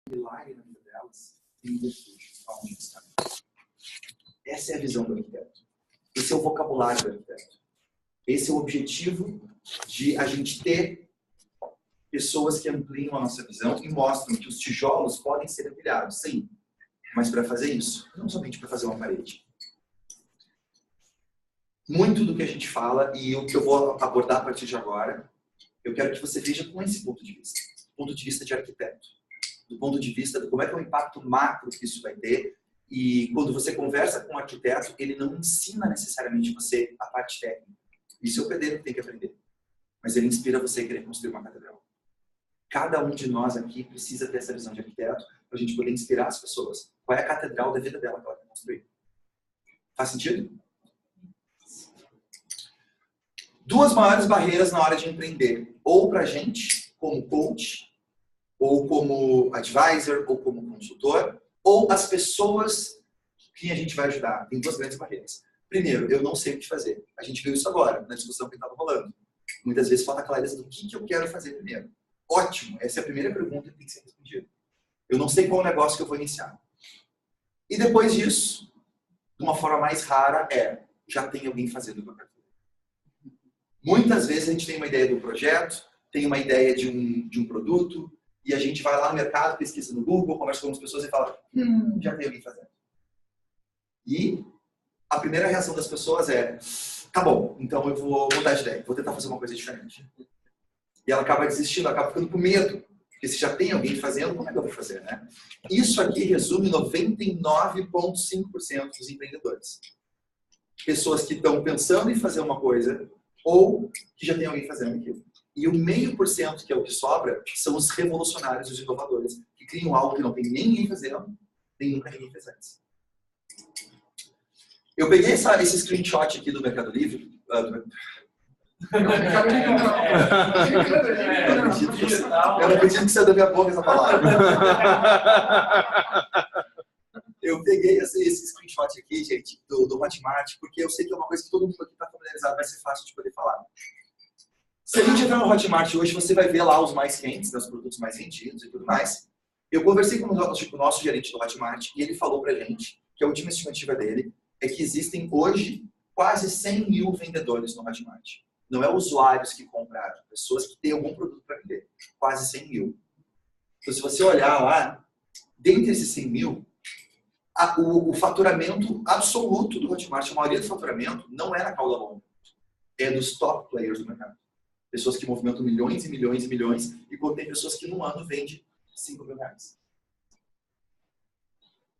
milagre na vida delas e um refúgio aonde está. Essa é a visão do arquiteto. Esse é o vocabulário do arquiteto. Esse é o objetivo de a gente ter pessoas que ampliam a nossa visão e mostram que os tijolos podem ser empilhados, sim. Mas para fazer isso, não somente para fazer uma parede. Muito do que a gente fala e o que eu vou abordar a partir de agora, eu quero que você veja com esse ponto de vista. Ponto de vista de arquiteto. Do ponto de vista de como é que é o impacto macro que isso vai ter. E quando você conversa com um arquiteto, ele não ensina necessariamente você a parte técnica. Isso é o pedreiro que tem que aprender. Mas ele inspira você a querer construir uma catedral. Cada um de nós aqui precisa ter essa visão de arquiteto para a gente poder inspirar as pessoas. Qual é a catedral da vida dela que ela quer construir? Faz sentido? Duas maiores barreiras na hora de empreender. Ou para a gente, como coach, ou como advisor, ou como consultor, ou as pessoas que a gente vai ajudar. Tem duas grandes barreiras. Primeiro, eu não sei o que fazer. A gente viu isso agora, na discussão que estava rolando. Muitas vezes falta clareza do que eu quero fazer primeiro. Ótimo, essa é a primeira pergunta que tem que ser respondida. Eu não sei qual negócio que eu vou iniciar. E depois disso, de uma forma mais rara, já tem alguém fazendo o que eu quero fazer. Muitas vezes a gente tem uma ideia do projeto, tem uma ideia de um produto, e a gente vai lá no mercado, pesquisa no Google, conversa com algumas pessoas e fala, já tem alguém fazendo. E a primeira reação das pessoas é, tá bom, então eu vou mudar de ideia, vou tentar fazer uma coisa diferente. E ela acaba desistindo, acaba ficando com medo. Porque se já tem alguém fazendo, como é que eu vou fazer, né? Isso aqui resume 99,5% dos empreendedores. Pessoas que estão pensando em fazer uma coisa ou que já tem alguém fazendo aquilo. E o 0,5%, que é o que sobra, são os revolucionários, os inovadores, que criam algo que não tem nem ninguém fazendo, nem nunca ninguém fez antes. Eu peguei esse screenshot aqui do Mercado Livre. Eu não acredito que você da minha boca essa palavra. Eu peguei esse screenshot aqui, gente, do Hotmart, porque eu sei que é uma coisa que todo mundo aqui está familiarizado, vai ser fácil de poder falar. Se a gente entrar no Hotmart hoje, você vai ver lá os mais quentes, né, os produtos mais vendidos e tudo mais. Eu conversei com o nosso gerente do Hotmart e ele falou pra gente que a última estimativa dele é que existem hoje quase 100 mil vendedores no Hotmart. Não é usuários que compraram, pessoas que têm algum produto para vender. Quase 100 mil. Então, se você olhar lá, dentre esses 100 mil, o faturamento absoluto do Hotmart, a maioria do faturamento, não é na cauda longa. É dos top players do mercado. Pessoas que movimentam milhões e milhões e milhões, e quando tem pessoas que num ano vendem 5 mil reais.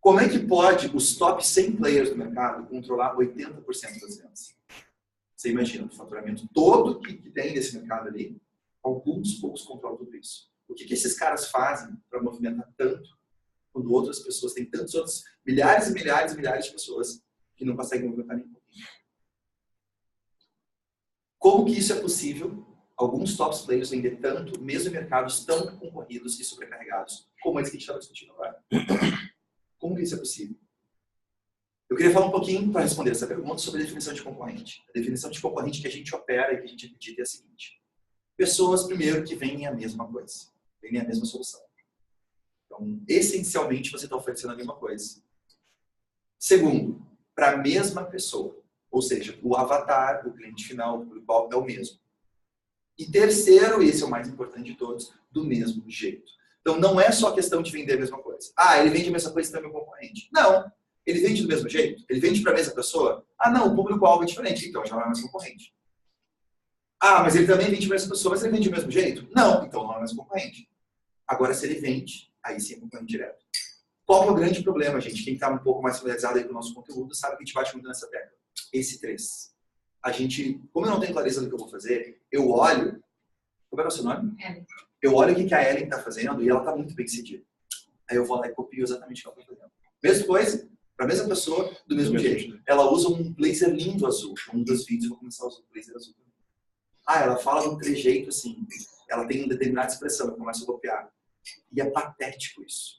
Como é que pode os top 100 players do mercado controlar 80% das vendas? Você imagina, o faturamento todo que tem nesse mercado ali, alguns poucos controlam tudo isso. O que esses caras fazem para movimentar tanto, quando outras pessoas têm tantos outros, milhares e milhares e milhares de pessoas que não conseguem movimentar nem um pouquinho? Como que isso é possível? Alguns top players vender tanto, mesmo em mercados tão concorridos e sobrecarregados, como esse que a gente estava discutindo agora. Como que isso é possível? Eu queria falar um pouquinho, para responder essa pergunta, sobre a definição de concorrente. A definição de concorrente que a gente opera e que a gente acredita é a seguinte. Pessoas, primeiro, que vendem a mesma coisa. Vendem a mesma solução. Então, essencialmente, você está oferecendo a mesma coisa. Segundo, para a mesma pessoa. Ou seja, o avatar, o cliente final, o público é o mesmo. E terceiro, esse é o mais importante de todos, do mesmo jeito. Então, não é só questão de vender a mesma coisa. Ah, ele vende a mesma coisa que também é meu concorrente. Não. Ele vende do mesmo jeito? Ele vende para a mesma pessoa? Ah, não, o público-alvo é diferente, então já não é mais concorrente. Ah, mas ele também vende para essa pessoa, mas ele vende do mesmo jeito? Não, então não é mais concorrente. Agora, se ele vende, aí sim é concorrente direto. Qual que é o grande problema, gente? Quem está um pouco mais familiarizado aí com o nosso conteúdo sabe que a gente bate muito nessa tecla. Esse 3. A gente, como eu não tenho clareza do que eu vou fazer, eu olho... Como é o seu nome? Ellen. Eu olho o que a Ellen está fazendo e ela está muito bem decidida. Aí eu vou lá e copio exatamente o que ela está fazendo. Mesma coisa, para a mesma pessoa, do mesmo jeito. Ela usa um blazer lindo azul. Um dos vídeos eu vou começar a usar um blazer azul. Ah, ela fala de um trejeito assim. Ela tem uma determinada expressão, eu começo a copiar. E é patético isso.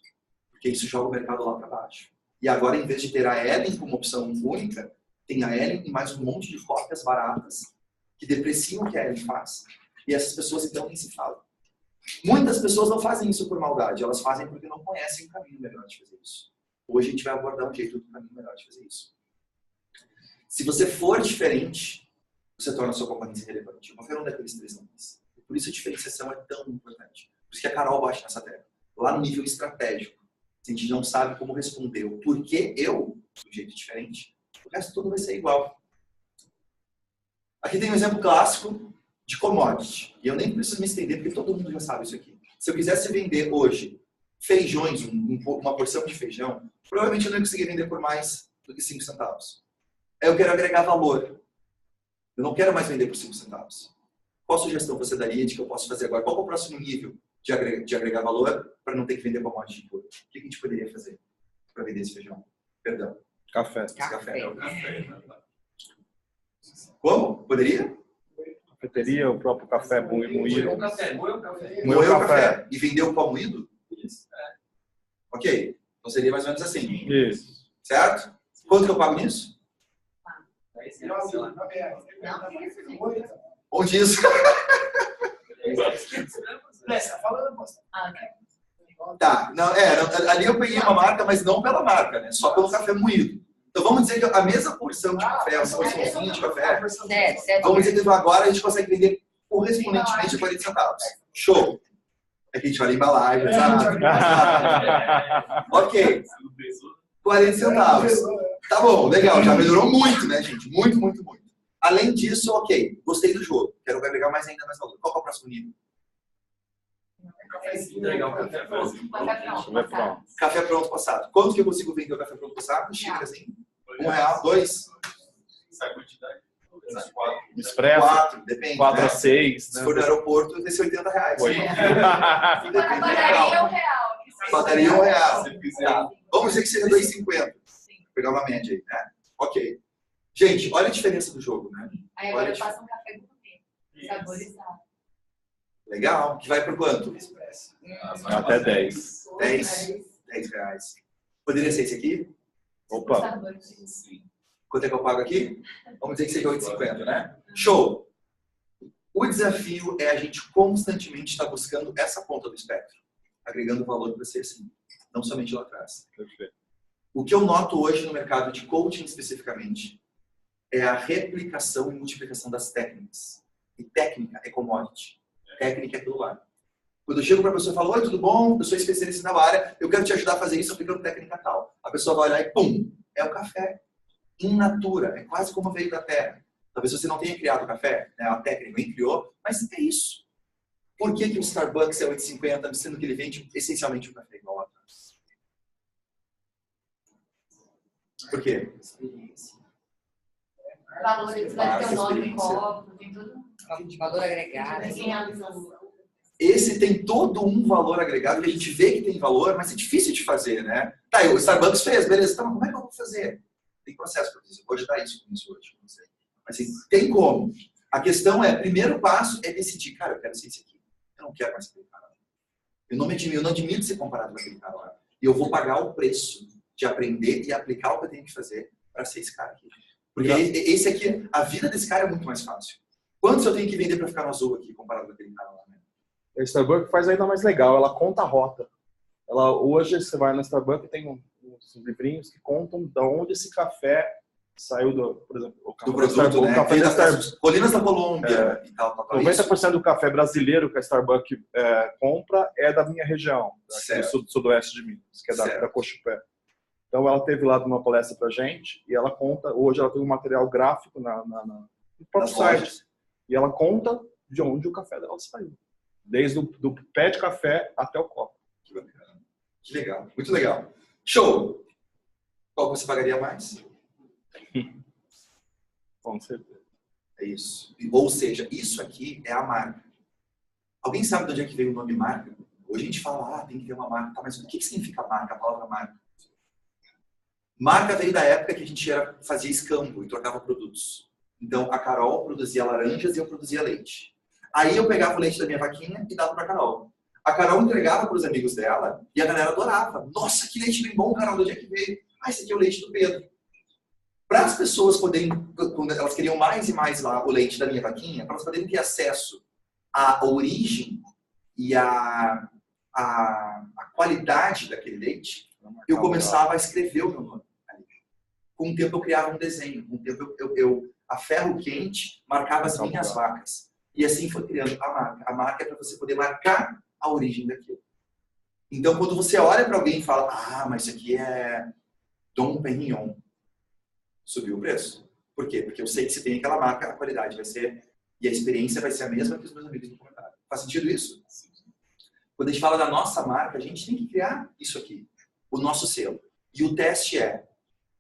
Porque isso joga o mercado lá para baixo. E agora, em vez de ter a Ellen como opção única, tem a Ellen e mais um monte de cópias baratas que depreciam o que a Ellen faz. E essas pessoas, então, nem se falam. Muitas pessoas não fazem isso por maldade, elas fazem porque não conhecem o caminho melhor de fazer isso. Hoje a gente vai abordar um jeito do caminho melhor de fazer isso. Se você for diferente, você torna a sua concorrência relevante. Qualquer um daqueles três não quis. Por isso a diferenciação é tão importante. Por isso que a Carol bate nessa tecla. Lá no nível estratégico, se a gente não sabe como responder o porquê eu, de um jeito diferente, o resto tudo vai ser igual. Aqui tem um exemplo clássico de commodity. E eu nem preciso me estender, porque todo mundo já sabe isso aqui. Se eu quisesse vender hoje feijões, uma porção de feijão, provavelmente eu não ia conseguir vender por mais do que 5 centavos. Eu quero agregar valor. Eu não quero mais vender por 5 centavos. Qual sugestão você daria de que eu posso fazer agora? Qual é o próximo nível de agregar valor para não ter que vender commodity puro? O que a gente poderia fazer para vender esse feijão? Perdão. Café. Café. Como? Poderia? Cafeteria, o próprio café moído. Moeu o Café. E vender o pó moído? Isso. Ok. Então seria mais ou menos assim. Isso. Certo? Quanto que eu pago nisso? Onde isso? Tá. Não, ali eu peguei uma marca, mas não pela marca, né? Só pelo café moído. Então vamos dizer que a mesma porção de café, uma porçãozinha de café, vamos dizer que agora a gente consegue vender correspondentemente a 40 centavos. Show! É que a gente olha a embalagem, sabe? Ok. 40 centavos. Tá bom, legal. Já melhorou muito, né, gente? Muito, muito, muito. Além disso, ok. Gostei do jogo. Quero agregar ainda mais valor. Qual é o próximo nível? Entregar o café pronto. Café pronto passado. Quanto que eu consigo vender o café pronto passado? Xícarazinho? R$1, 2? Essa quantidade? 4. 4, depende. 4 né? a 6. Se for no aeroporto, vai ser R$80. Oi. Padaria R$1. Padaria R$1. Se fizer. Tá. Vamos dizer que seja R$2,50. Vou pegar uma média aí, né? Ok. Gente, olha a diferença do jogo, né? Aí agora eu faço um café gourmet, saborizado. Legal. Que vai por quanto? Até 10. 10 reais. Poderia ser esse aqui? Opa. Quanto é que eu pago aqui? Vamos dizer que seja R$8,50, né? Show! O desafio é a gente constantemente estar buscando essa ponta do espectro, agregando valor para ser assim, não somente lá atrás. Perfeito. O que eu noto hoje no mercado de coaching especificamente é a replicação e multiplicação das técnicas. E técnica é commodity. Técnica é aquilo lá. Quando eu chego para a pessoa e falo, oi, tudo bom? Eu sou especialista na área, eu quero te ajudar a fazer isso aplicando técnica tal. A pessoa vai olhar e pum, é o café. In natura, é quase como veio da terra. Talvez você não tenha criado o café, né? A técnica nem criou, mas é isso. Por que o Starbucks é R$8,50, sendo que ele vende essencialmente um café igual a atrás? Por quê? Valores, vai ter o nome, copo, tem tudo. Valor agregado. Esse tem todo um valor agregado que a gente vê que tem valor, mas é difícil de fazer, né? Tá, o Starbucks fez, beleza. Tá, mas como é que eu vou fazer? Tem processo para fazer. Vou ajudar isso com isso hoje. Não sei. Mas assim, tem como. A questão é, primeiro passo é decidir, cara, eu quero ser esse aqui. Eu não quero mais ser aquele cara. Eu não admito ser comparado com aquele cara lá. E eu vou pagar o preço de aprender e aplicar o que eu tenho que fazer para ser esse cara aqui. Porque esse aqui, a vida desse cara é muito mais fácil. Quantos eu tenho que vender para ficar no azul aqui, comparado com aquele cara lá, né? A Starbucks faz ainda mais legal, ela conta a rota. Hoje você vai na Starbucks e tem uns livrinhos que contam de onde esse café saiu, por exemplo, o café do produto, Starbucks, né? o café da Starbucks. Colinas da Colômbia e tal. 90% do café brasileiro que a Starbucks compra é da minha região, do sudoeste de Minas, que é da Cochupé. Então ela teve lá uma palestra pra gente e ela conta, hoje ela tem um material gráfico no próprio site. E ela conta de onde o café dela saiu. Desde do pé de café até o copo. Que bacana. Que legal. Muito legal. Show! Qual você pagaria mais? Com certeza. É isso. Ou seja, isso aqui é a marca. Alguém sabe de onde é que veio o nome marca? Hoje a gente fala, tem que ter uma marca. Tá, mas o que significa marca, a palavra marca? Marca veio da época que a gente fazia escambo e trocava produtos. Então, a Carol produzia laranjas e eu produzia leite. Aí eu pegava o leite da minha vaquinha e dava para a Carol. A Carol entregava para os amigos dela e a galera adorava. Nossa, que leite bem bom, Carol, de onde é que veio? Esse aqui é o leite do Pedro. Para as pessoas poderem, quando elas queriam mais e mais lá o leite da minha vaquinha, para elas poderem ter acesso à origem e a qualidade daquele leite, eu começava a escrever o meu nome ali. Com o tempo eu criava um desenho, com o tempo eu a ferro quente marcava as minhas vacas. E assim foi criando a marca. A marca é para você poder marcar a origem daquilo. Então, quando você olha para alguém e fala, mas isso aqui é Dom Perignon, subiu o preço. Por quê? Porque eu sei que se tem aquela marca, a qualidade vai ser, e a experiência vai ser a mesma que os meus amigos me comentaram. Faz sentido isso? Quando a gente fala da nossa marca, a gente tem que criar isso aqui, o nosso selo. E o teste é,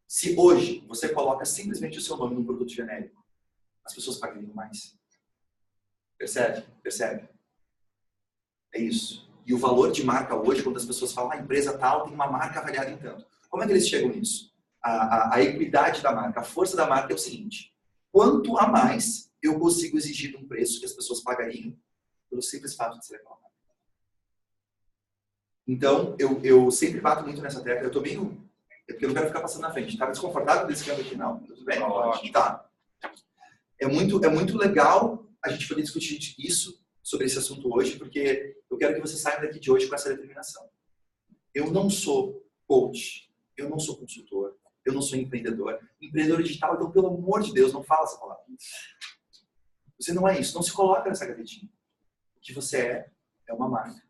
se hoje você coloca simplesmente o seu nome num produto genérico, as pessoas pagariam mais. Percebe? Percebe? É isso. E o valor de marca hoje, quando as pessoas falam, a empresa tal tem uma marca avaliada em tanto. Como é que eles chegam nisso? A equidade da marca, a força da marca é o seguinte. Quanto a mais eu consigo exigir de um preço que as pessoas pagariam pelo simples fato de ser aquela marca. Então, eu sempre bato muito nessa tecla. Eu tô meio... É porque eu não quero ficar passando na frente. Tá desconfortável desse câmbio aqui? Não. Tudo bem? Ótimo. Tá. É muito legal a gente poder discutir isso, sobre esse assunto hoje, porque eu quero que você saia daqui de hoje com essa determinação. Eu não sou coach, eu não sou consultor, eu não sou empreendedor. Empreendedor digital, então, pelo amor de Deus, não fala essa palavra. Você não é isso, não se coloca nessa gavetinha. O que você é uma marca.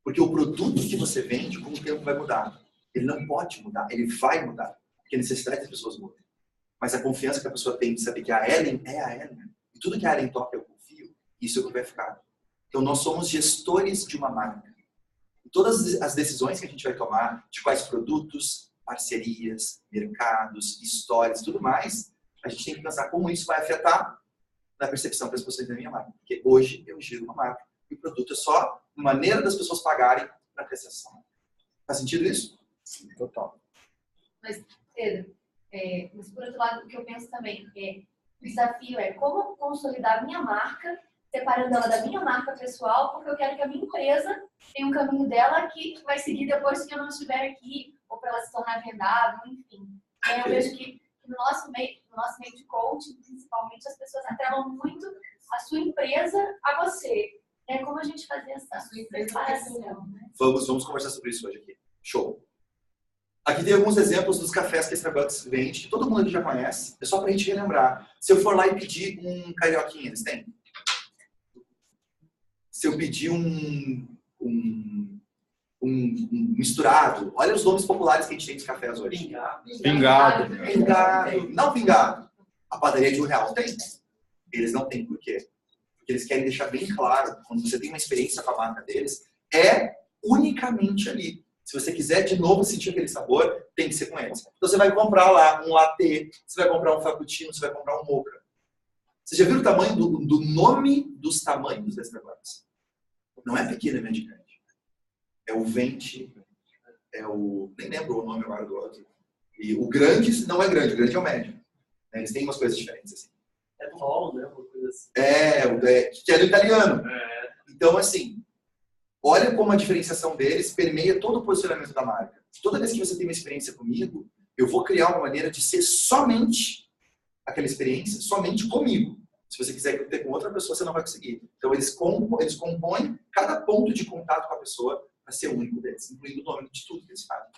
Porque o produto que você vende, com o tempo vai mudar. Ele não pode mudar, ele vai mudar. Porque a necessidade das pessoas muda. Mas a confiança que a pessoa tem de saber que a Ellen é a Ellen. E tudo que a Ellen toca, eu confio. Isso é o que vai ficar. Então, nós somos gestores de uma marca. E todas as decisões que a gente vai tomar, de quais produtos, parcerias, mercados, histórias, tudo mais, a gente tem que pensar como isso vai afetar na percepção que as pessoas têm da minha marca. Porque hoje eu giro uma marca. E o produto é só uma maneira das pessoas pagarem para ter essa marca. Faz sentido isso? Sim, total. Mas, Pedro, mas por outro lado, o que eu penso também o desafio é como consolidar a minha marca, separando ela da minha marca pessoal, porque eu quero que a minha empresa tenha um caminho dela que vai seguir depois que eu não estiver aqui, ou para ela se tornar vendável, enfim. Eu vejo que no nosso meio de coaching, principalmente, as pessoas atrelam muito a sua empresa a você. Como a gente fazer essa separação, né? Vamos conversar sobre isso hoje aqui. Show! Aqui tem alguns exemplos dos cafés que a Starbucks vende, que todo mundo aqui já conhece. É só para a gente relembrar. Se eu for lá e pedir um carioquinha, eles têm? Se eu pedir um misturado, olha os nomes populares que a gente tem dos cafés hoje. Pingado. Não pingado. A padaria de R$1 tem. Eles não têm. Por quê? Porque eles querem deixar bem claro, quando você tem uma experiência com a marca deles, é unicamente ali. Se você quiser de novo sentir aquele sabor, tem que ser com eles. Então você vai comprar lá um latte, você vai comprar um frappuccino, você vai comprar um mocha. Você já viu o tamanho do nome dos tamanhos da Starbucks? Não é pequeno, é médio grande. É o Venti, nem lembro o nome agora do outro. E o grande não é grande, o grande é o médio. Eles têm umas coisas diferentes assim. É tall, né? Uma coisa assim. Que é do italiano. Então, assim, olha como a diferenciação deles permeia todo o posicionamento da marca. Toda vez que você tem uma experiência comigo, eu vou criar uma maneira de ser somente aquela experiência, somente comigo. Se você quiser ter com outra pessoa, você não vai conseguir. Então, eles compõem cada ponto de contato com a pessoa para ser único deles, incluindo o nome de tudo que eles fazem.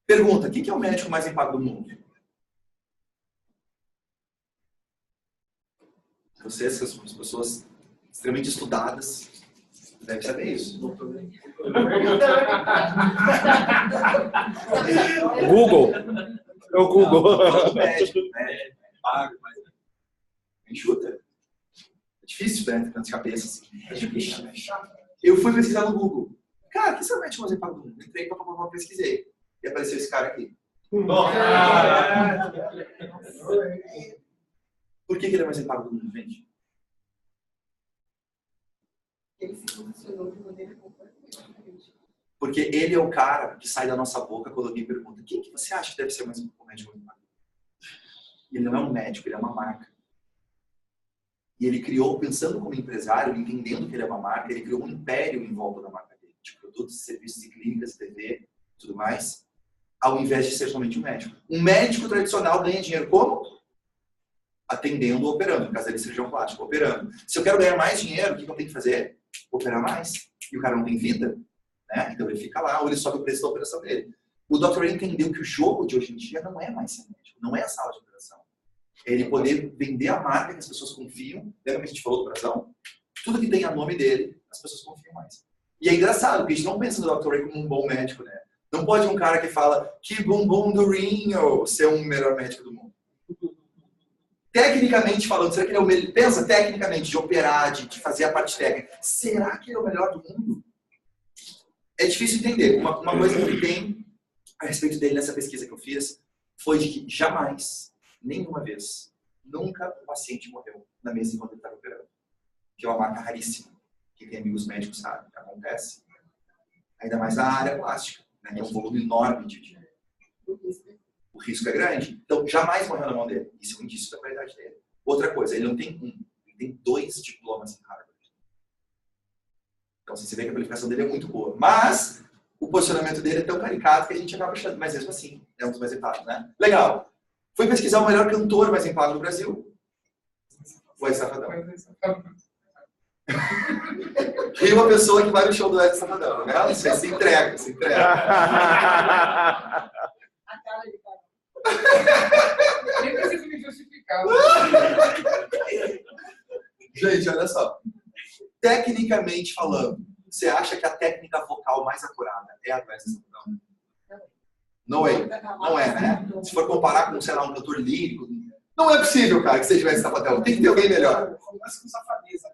Pergunta, quem que é o médico mais bem pago do mundo? Vocês, as pessoas extremamente estudadas, devem saber isso. Google. É o Google. Não, médico, pago, mas enxuta. É difícil, né? Tantas cabeças. É difícil. Eu fui pesquisar no Google. Cara, quem é o médico mais bem pago do mundo? Entrei para pesquisei. E apareceu esse cara aqui. Por que ele é mais bem pago do mundo, gente? Ele se posicionou de maneira completamente diferente. Porque ele é o cara que sai da nossa boca quando alguém pergunta: quem que você acha que deve ser o médico mais bem pago? Ele não é um médico, ele é uma marca. E ele criou, pensando como empresário, entendendo que ele é uma marca, ele criou um império em volta da marca dele, de produtos, serviços e clínicas, TV e tudo mais, ao invés de ser somente um médico. Um médico tradicional ganha dinheiro como? Atendendo ou operando. No caso dele, cirurgião plástico, operando. Se eu quero ganhar mais dinheiro, o que eu tenho que fazer? operar mais. E o cara não tem vida, né? Então ele fica lá, ou ele sobe o preço da operação dele. O Dr. Ray entendeu que o jogo de hoje em dia não é mais ser médico, não é a sala de operação. É ele poder vender a marca que as pessoas confiam. Lembra que a gente falou do coração? Tudo que tem a nome dele, as pessoas confiam mais. E é engraçado, porque a gente não pensa no Dr. Ray como um bom médico, né? Não pode um cara que fala que bumbum do Rinho ser um melhor médico do mundo. Tecnicamente falando, será que ele é o melhor? Pensa tecnicamente, de operar, de fazer a parte técnica. Será que ele é o melhor do mundo? É difícil entender. Uma coisa que tem a respeito dele nessa pesquisa que eu fiz foi de que jamais, nenhuma vez, nunca o paciente morreu na mesa enquanto ele estava operando. Que é uma marca raríssima. Quem tem amigos médicos sabe que acontece. Ainda mais na área plástica, né? Que é um volume enorme de dinheiro. O risco é grande. Então, jamais morreu na mão dele. Isso é um indício da qualidade dele. Outra coisa, ele não tem um, ele tem 2 diplomas em Harvard. Então, você vê que a qualificação dele é muito boa. Mas, o posicionamento dele é tão caricato que a gente acaba achando, mas mesmo assim, é um dos mais bem pagos, né? Legal. Fui pesquisar o melhor cantor mais bem pago no Brasil. O Wesley Safadão. E uma pessoa que vai no show do Wesley Safadão, né? Você se entrega, se entrega. A cara de cara. Nem preciso me justificar. Gente, olha só. Tecnicamente falando, você acha que a técnica vocal mais acurada é a do Wesley Safadão? Não é. Não é, né? Se for comparar com, sei lá, um cantor lírico, não é possível, cara, que seja o Wesley Safadão. Tem que ter alguém melhor. Começa com safadeza.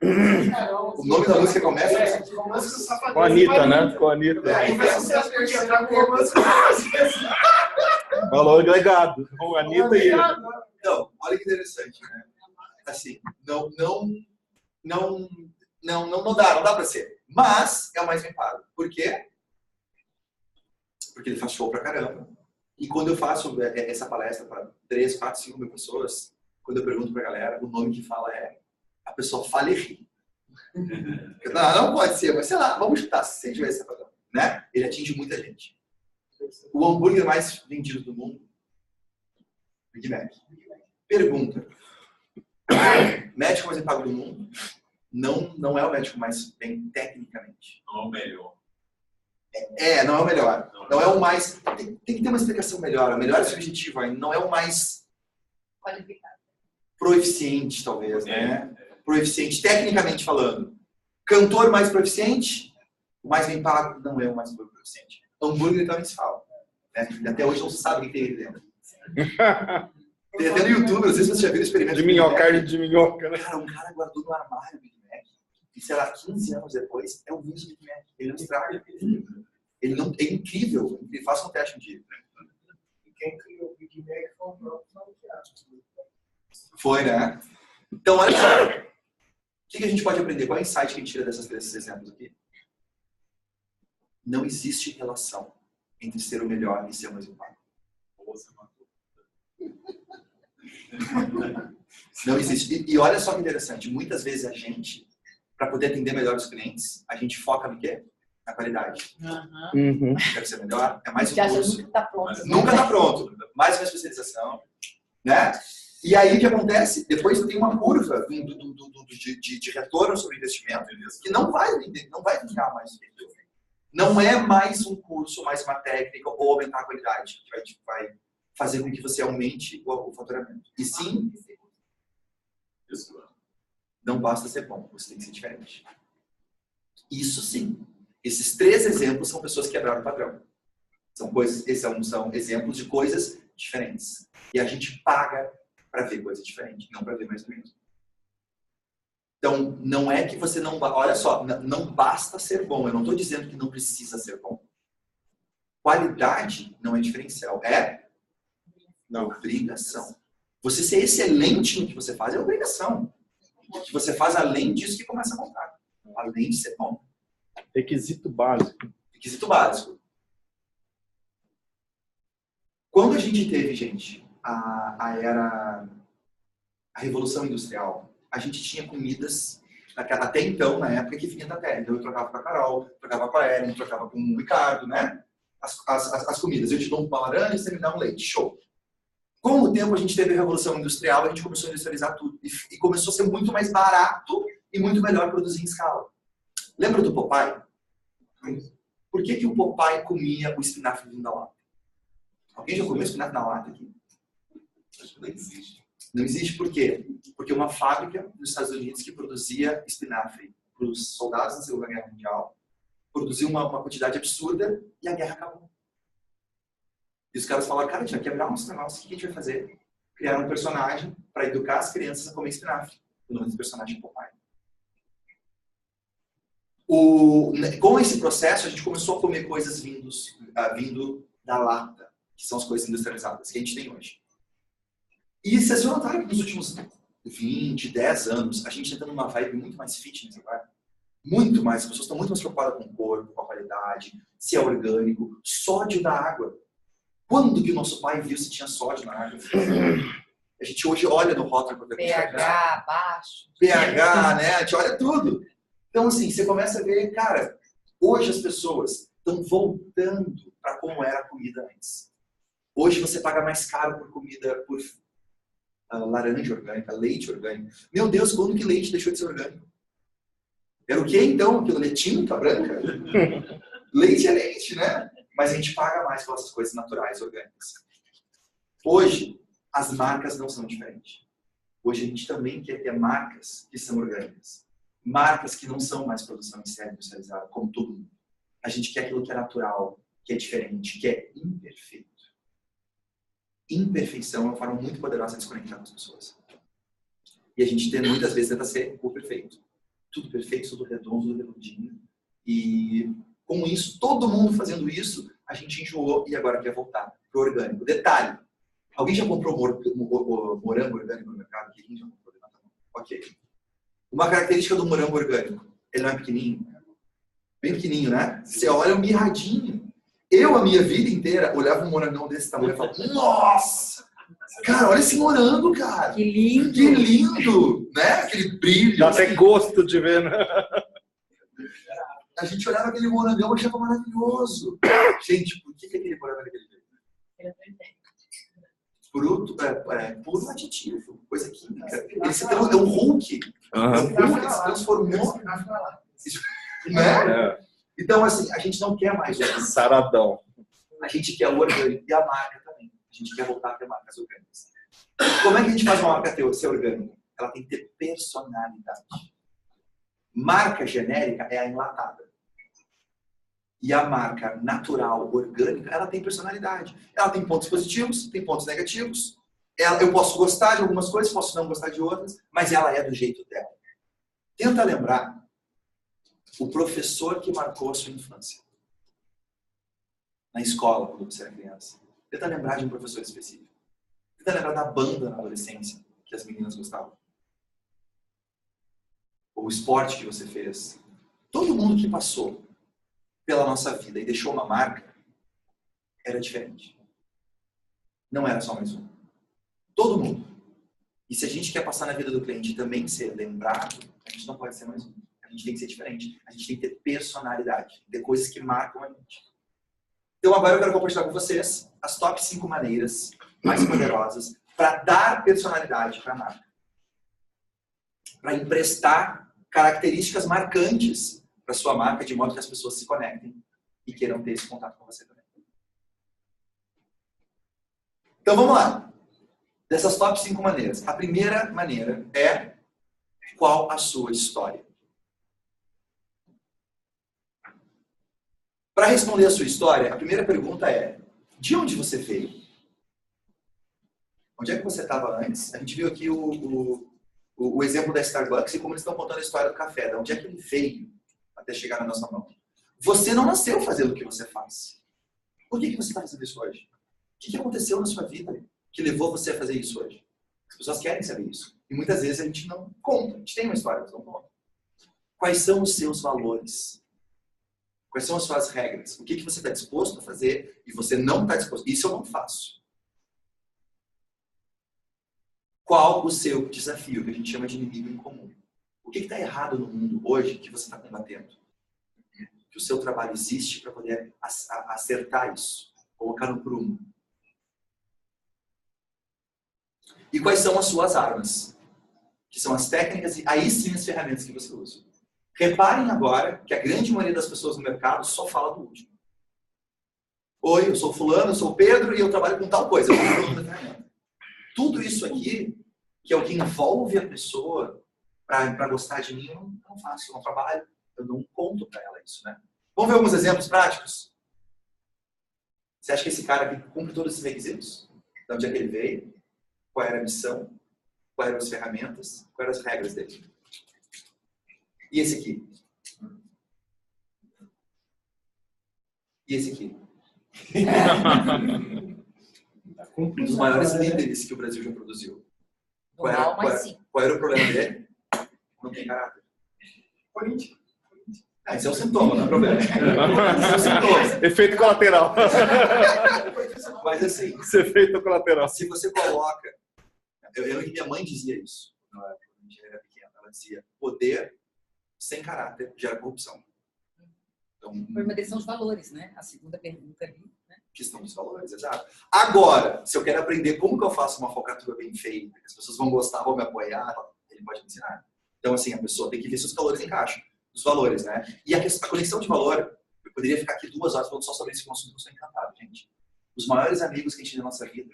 O nome da música começa com a Anitta, né? Com a Anitta. Aí vai ser a terceira coisa. Valor agregado. Com a Anitta e ele. Então, olha que interessante, né? Assim, não dá pra ser. Mas é o mais bem pago. Por quê? Porque ele faz show pra caramba. E quando eu faço essa palestra para 3, 4, 5 mil pessoas, quando eu pergunto pra galera, o nome que fala a pessoa fala e ri. Não pode ser, mas sei lá, vamos chutar, se você tivesse essa coisa, né? Ele atinge muita gente. O hambúrguer mais vendido do mundo, Big Mac. Pergunta. Médico mais bem pago do mundo não é o médico mais bem tecnicamente. Não é o melhor. Não é o melhor. Não é o mais... Tem que ter uma explicação melhor. O melhor é subjetivo ainda. Não é o mais... Qualificado. Proeficiente, talvez, né? Proeficiente, tecnicamente falando. Cantor mais proeficiente, o mais bem pago não é o mais proeficiente. Hambúrguer também se fala. Né? Até hoje não se sabe o que tem ali dentro. Tem até no YouTube, não sei se você já viu o experimento. De minhoca, carne de minhoca, né? Cara, um cara guardou no armário o Big Mac. E sei lá, 15 anos depois, é o mesmo Big Mac. Ele não estraga. Ele não, é incrível. Ele faz um teste um dia. E quem criou o Big Mac foi o próprio teatro. Foi, né? Então, olha só. O que a gente pode aprender? Qual é o insight que a gente tira desses exemplos aqui? Não existe relação entre ser o melhor e ser o mais pago. Não existe. E olha só que interessante. Muitas vezes a gente, para poder atender melhor os clientes, a gente foca no quê? Na qualidade. Uhum. Quero ser melhor. É mais um Já curso. nunca está pronto. Nunca está pronto. Mais uma especialização. Né? E aí o que acontece? Depois tem uma curva de retorno sobre investimento que não vai vingar mais. Não é mais um curso, mais uma técnica ou aumentar a qualidade que vai fazer com que você aumente o faturamento. E sim, não basta ser bom, você tem que ser diferente. Isso sim. Esses 3 exemplos são pessoas que quebraram o padrão. São exemplos de coisas diferentes. E a gente paga para ver coisas diferentes, não para ver mais do mesmo. Então, não é que você não... Olha só, não basta ser bom. Eu não estou dizendo que não precisa ser bom. Qualidade não é diferencial. É obrigação. Você ser excelente no que você faz é obrigação. O que você faz além disso que começa a montar. Além de ser bom. Requisito básico. Requisito básico. Quando a gente teve, gente, a Revolução Industrial, a gente tinha comidas, até então, na época, que vinha da terra. Então eu trocava com a Carol, trocava com a Ellen, trocava com o Ricardo, né? As comidas. Eu te dou uma laranja, você me dá um leite. Show. Com o tempo, a gente teve a Revolução Industrial, a gente começou a industrializar tudo. E começou a ser muito mais barato e muito melhor produzir em escala. Lembra do Popeye? Por que o Popeye comia o espinafre vindo da lata? Alguém já comeu espinafre na lata aqui? Acho que não existe. Não existe por quê? Porque uma fábrica nos Estados Unidos que produzia espinafre para os soldados da Segunda Guerra Mundial produziu uma quantidade absurda e a guerra acabou. E os caras falaram, cara, a gente vai quebrar uns negócios, o que a gente vai fazer? Criaram um personagem para educar as crianças a comer espinafre. O nome desse personagem é Popeye. Com esse processo, a gente começou a comer coisas vindo da lata, que são as coisas industrializadas que a gente tem hoje. E vocês já notaram que nos últimos 20, 10 anos, a gente está numa vibe muito mais fitness agora. Muito mais. As pessoas estão muito mais preocupadas com o corpo, com a qualidade, se é orgânico, sódio da água. Quando que o nosso pai viu se tinha sódio na água? A gente hoje olha no rótulo para ver pH, baixo. pH, né? A gente olha tudo. Então, assim, você começa a ver, cara, hoje as pessoas estão voltando para como era a comida antes. Hoje você paga mais caro por comida, por laranja orgânica, leite orgânico. Meu Deus, quando que leite deixou de ser orgânico? Era o que então? Aquilo é tinta branca? Leite é leite, né? Mas a gente paga mais pelas coisas naturais, orgânicas. Hoje, as marcas não são diferentes. Hoje a gente também quer ter marcas que são orgânicas. Marcas que não são mais produção em série industrializada, como todo mundo. A gente quer aquilo que é natural, que é diferente, que é imperfeito. Imperfeição é uma forma muito poderosa de se conectar com as pessoas. E a gente muitas vezes tenta ser o perfeito. Tudo perfeito, tudo redondo, tudo redondinho. E com isso, todo mundo fazendo isso, a gente enjoou e agora quer voltar para o orgânico. Detalhe, alguém já comprou morango orgânico no mercado? Quem já comprou? Ok. Uma característica do morango orgânico, ele não é pequenininho? Bem pequenininho, né? Você olha um mirradinho. Eu, a minha vida inteira, olhava um morangão desse tamanho e falava, nossa! Cara, olha esse morango, cara! Que lindo! Que lindo! Né? Aquele brilho. Dá até gosto de ver, né? A gente olhava aquele morangão e achava maravilhoso. Gente, por que aquele morango é daquele jeito? Puro aditivo, coisa química. Esse é um Hulk. Ele se transformou. Né? Então, assim, a gente não quer mais orgânico. Saradão. A gente quer o orgânico e a marca também. A gente quer voltar a ter marcas orgânicas. Como é que a gente faz uma marca ser orgânica? Ela tem que ter personalidade. Marca genérica é a enlatada. E a marca natural, orgânica, ela tem personalidade. Ela tem pontos positivos, tem pontos negativos. Eu posso gostar de algumas coisas, posso não gostar de outras, mas ela é do jeito dela. Tenta lembrar o professor que marcou a sua infância. Na escola, quando você era criança. Tenta lembrar de um professor específico. Tenta lembrar da banda na adolescência, que as meninas gostavam. Ou o esporte que você fez. Todo mundo que passou pela nossa vida e deixou uma marca, era diferente. Não era só mais um. Todo mundo. E se a gente quer passar na vida do cliente e também ser lembrado, a gente não pode ser mais um. A gente tem que ser diferente. A gente tem que ter personalidade. Ter coisas que marcam a gente. Então agora eu quero compartilhar com vocês as top 5 maneiras mais poderosas para dar personalidade para a marca. Para emprestar características marcantes para sua marca, de modo que as pessoas se conectem e queiram ter esse contato com você também. Então vamos lá. Dessas top 5 maneiras. A primeira maneira é qual a sua história. Para responder a sua história, a primeira pergunta é: de onde você veio? Onde é que você estava antes? A gente viu aqui o exemplo da Starbucks e como eles estão contando a história do café. De onde é que ele veio até chegar na nossa mão? Você não nasceu fazendo o que você faz. Por que você está fazendo isso hoje? O que aconteceu na sua vida que levou você a fazer isso hoje? As pessoas querem saber isso. E muitas vezes a gente não conta. A gente tem uma história, mas não conta. Quais são os seus valores? Quais são as suas regras? O que você está disposto a fazer e você não está disposto? Isso eu não faço. Qual o seu desafio, que a gente chama de inimigo em comum? O que está errado no mundo hoje que você está combatendo? Que o seu trabalho existe para poder acertar isso, colocar no prumo. E quais são as suas armas? que são as técnicas e aí sim as ferramentas que você usa. Reparem agora que a grande maioria das pessoas no mercado só fala do último. Oi, eu sou fulano, eu sou o Pedro e eu trabalho com tal coisa. Tudo isso aqui, que é o que envolve a pessoa para gostar de mim, eu não faço, eu não trabalho, eu não conto para ela isso, né? Vamos ver alguns exemplos práticos? Você acha que esse cara aqui cumpre todos esses requisitos? De onde é que ele veio? Qual era a missão? Quais eram as ferramentas? Quais eram as regras dele? E esse aqui? E esse aqui? Um dos maiores líderes que o Brasil já produziu. Qual era o problema dele? Não tem caráter. Esse é o sintoma, não é o problema. Esse é o sintoma. Efeito colateral. Mas assim, Esse efeito colateral. se você coloca... minha mãe dizia isso, quando a gente era pequena. Ela dizia, poder sem caráter gera corrupção. Então, foi uma questão de valores, né? A segunda pergunta ali. Né? Questão dos valores, exato. Agora, se eu quero aprender como que eu faço uma falcatrua bem feita, que as pessoas vão gostar, vão me apoiar, ele pode me ensinar. Então, assim, a pessoa tem que ver se os valores encaixam. Os valores, né? E a conexão de valor, eu poderia ficar aqui 2 horas falando só sobre esse assunto, eu estou encantado, gente. Os maiores amigos que a gente tem na nossa vida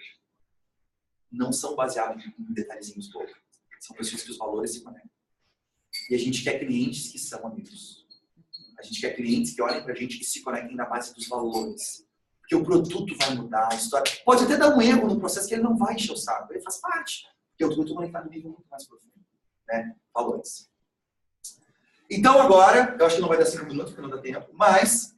não são baseados em detalhezinhos poucos. São pessoas que os valores se conectam. E a gente quer clientes que são amigos. A gente quer clientes que olhem pra gente e se conectem na base dos valores. Porque o produto vai mudar, a história... Pode até dar um erro no processo que ele não vai encher o saco. Ele faz parte. Porque eu estou conectado no nível muito mais profundo. Né? Valores. Então agora, eu acho que não vai dar 5 minutos, porque não dá tempo, mas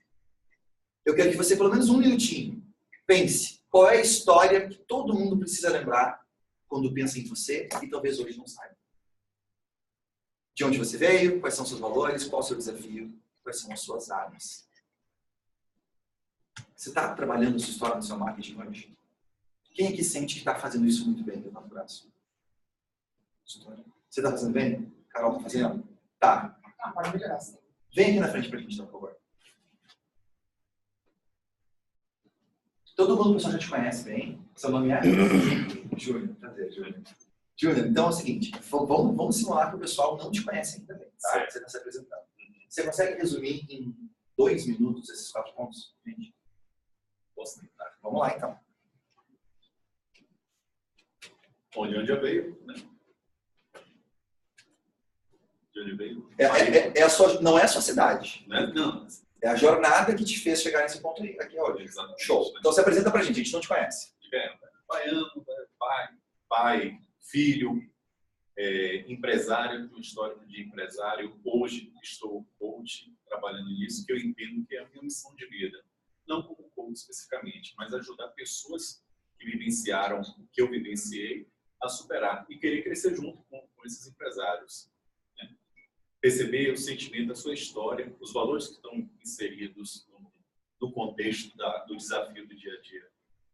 eu quero que você, pelo menos 1 minutinho, pense qual é a história que todo mundo precisa lembrar quando pensa em você e talvez hoje não saiba. De onde você veio, quais são seus valores, qual é o seu desafio, quais são as suas armas. Você está trabalhando a sua história no seu marketing hoje? Quem aqui sente que está fazendo isso muito bem? Levanta o braço. Você está fazendo bem? Carol está fazendo? Tá. Pode melhorar, sim. Vem aqui na frente pra gente, então, por favor. Todo mundo, pessoal, já te conhece bem. Seu nome é? Júnior. Prazer, Júnior. Júnior, então é o seguinte, vamos simular que o pessoal não te conhece ainda bem, tá? Você está se apresentando. Você consegue resumir em 2 minutos esses 4 pontos, gente? Posso tentar. Vamos lá, então. Onde eu veio, né? De onde veio? Não é a sua cidade. Não. É a jornada que te fez chegar nesse ponto aqui hoje. Exatamente. Show. Então você apresenta pra gente, a gente não te conhece. Baiano, pai, filho, empresário, um histórico de empresário. Hoje estou coach, trabalhando nisso, que eu entendo que é a minha missão de vida. Não como coach especificamente, mas ajudar pessoas que vivenciaram o que eu vivenciei a superar e querer crescer junto com esses empresários. Né? Perceber o sentimento da sua história, os valores que estão inseridos no contexto do desafio do dia a dia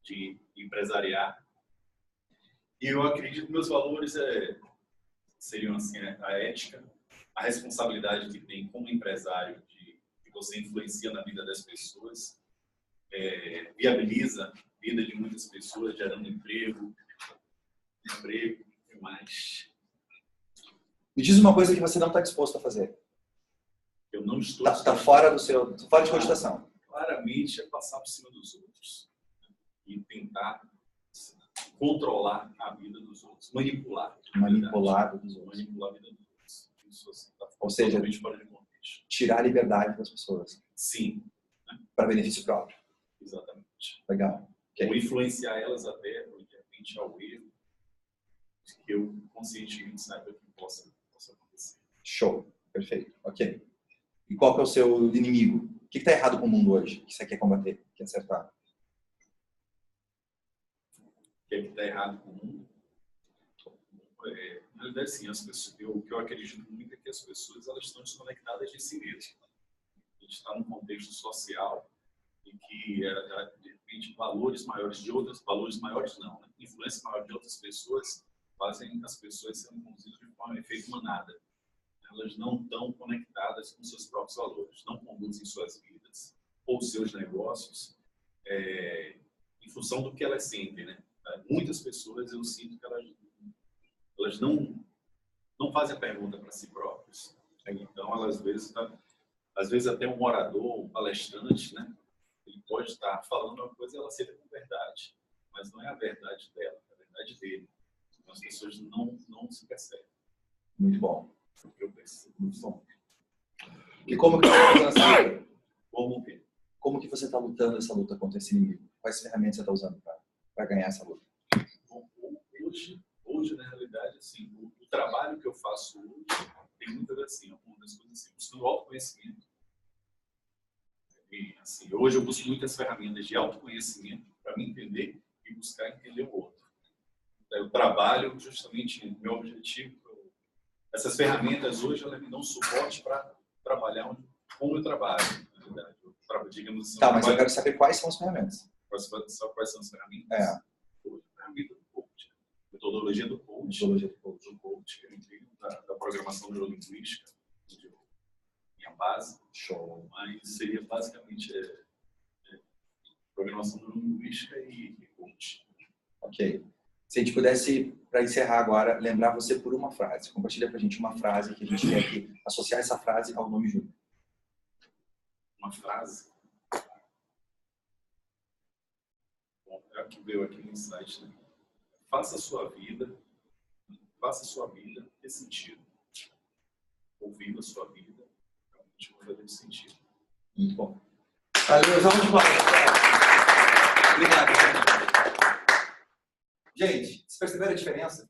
de empresariar. E eu acredito que meus valores seriam assim, a ética, a responsabilidade que tem como empresário que você influencia na vida das pessoas, viabiliza a vida de muitas pessoas, gerando emprego e mais. Me diz uma coisa que você não está disposto a fazer. Eu não estou... Está fora fora de cogitação. Claramente é passar por cima dos outros e tentar controlar a vida dos outros, manipular a vida dos outros. Isso, assim, tá. Ou seja, fora de contexto. Tirar a liberdade das pessoas. Sim. Para benefício próprio. Exatamente. Legal. Okay. Ou influenciar elas até, de repente, ao erro, que eu conscientemente saiba que possa acontecer. Show. Perfeito. Ok. E qual que é o seu inimigo? O que está errado com o mundo hoje que você quer combater, quer acertar? O que está errado com o mundo? Na realidade, sim, as pessoas, o que eu acredito muito é que as pessoas elas estão desconectadas de si mesmas. A gente está num contexto social em que, de repente, valores maiores de outras, valores maiores não, né? Influência maior de outras pessoas fazem as pessoas serem conduzidas de forma efeito manada. Elas não estão conectadas com seus próprios valores, não conduzem suas vidas ou seus negócios em função do que elas sentem, né? Muitas pessoas, eu sinto que elas não não fazem a pergunta para si próprios. Então, ela, às vezes até um orador, um palestrante, né? Ele pode estar falando uma coisa e ela aceita como verdade, mas não é a verdade dela, é a verdade dele. Então, as pessoas não se percebem. Muito bom. Eu percebo. Muito bom. E como que você está lutando essa luta? Vamos ver. Como que você está lutando essa luta contra esse inimigo? Quais ferramentas você está usando para ganhar essa luta? Bom, hoje, na realidade, assim, o trabalho que eu faço hoje tem muito a ver, assim, uma das coisas assim, buscando autoconhecimento. E, assim, hoje eu busco muitas ferramentas de autoconhecimento para me entender e buscar entender o outro. Então, eu trabalho justamente no meu objetivo. Essas ferramentas hoje elas me dão suporte para trabalhar como eu trabalho, na verdade. Digamos assim, Tá, mas eu quero saber quais são as ferramentas. Quais são as ferramentas? É. Hoje, a ferramenta do coach. Metodologia do coach. Metodologia do coach. Do coach, eu entrei da programação neurolinguística, minha base. Show. Mas seria basicamente programação neurolinguística e coach. Ok. Se a gente pudesse, para encerrar agora, lembrar você por uma frase. Compartilha para a gente uma frase que a gente quer aqui, associar essa frase ao nome Júnior. Uma frase? Bom, é a que veio aqui no insight, né? Faça a sua vida ter sentido. Ouvindo a sua vida, realmente vai ter sentido. Muito bom. Valeu, vamos de volta. Obrigado. Gente, vocês perceberam a diferença?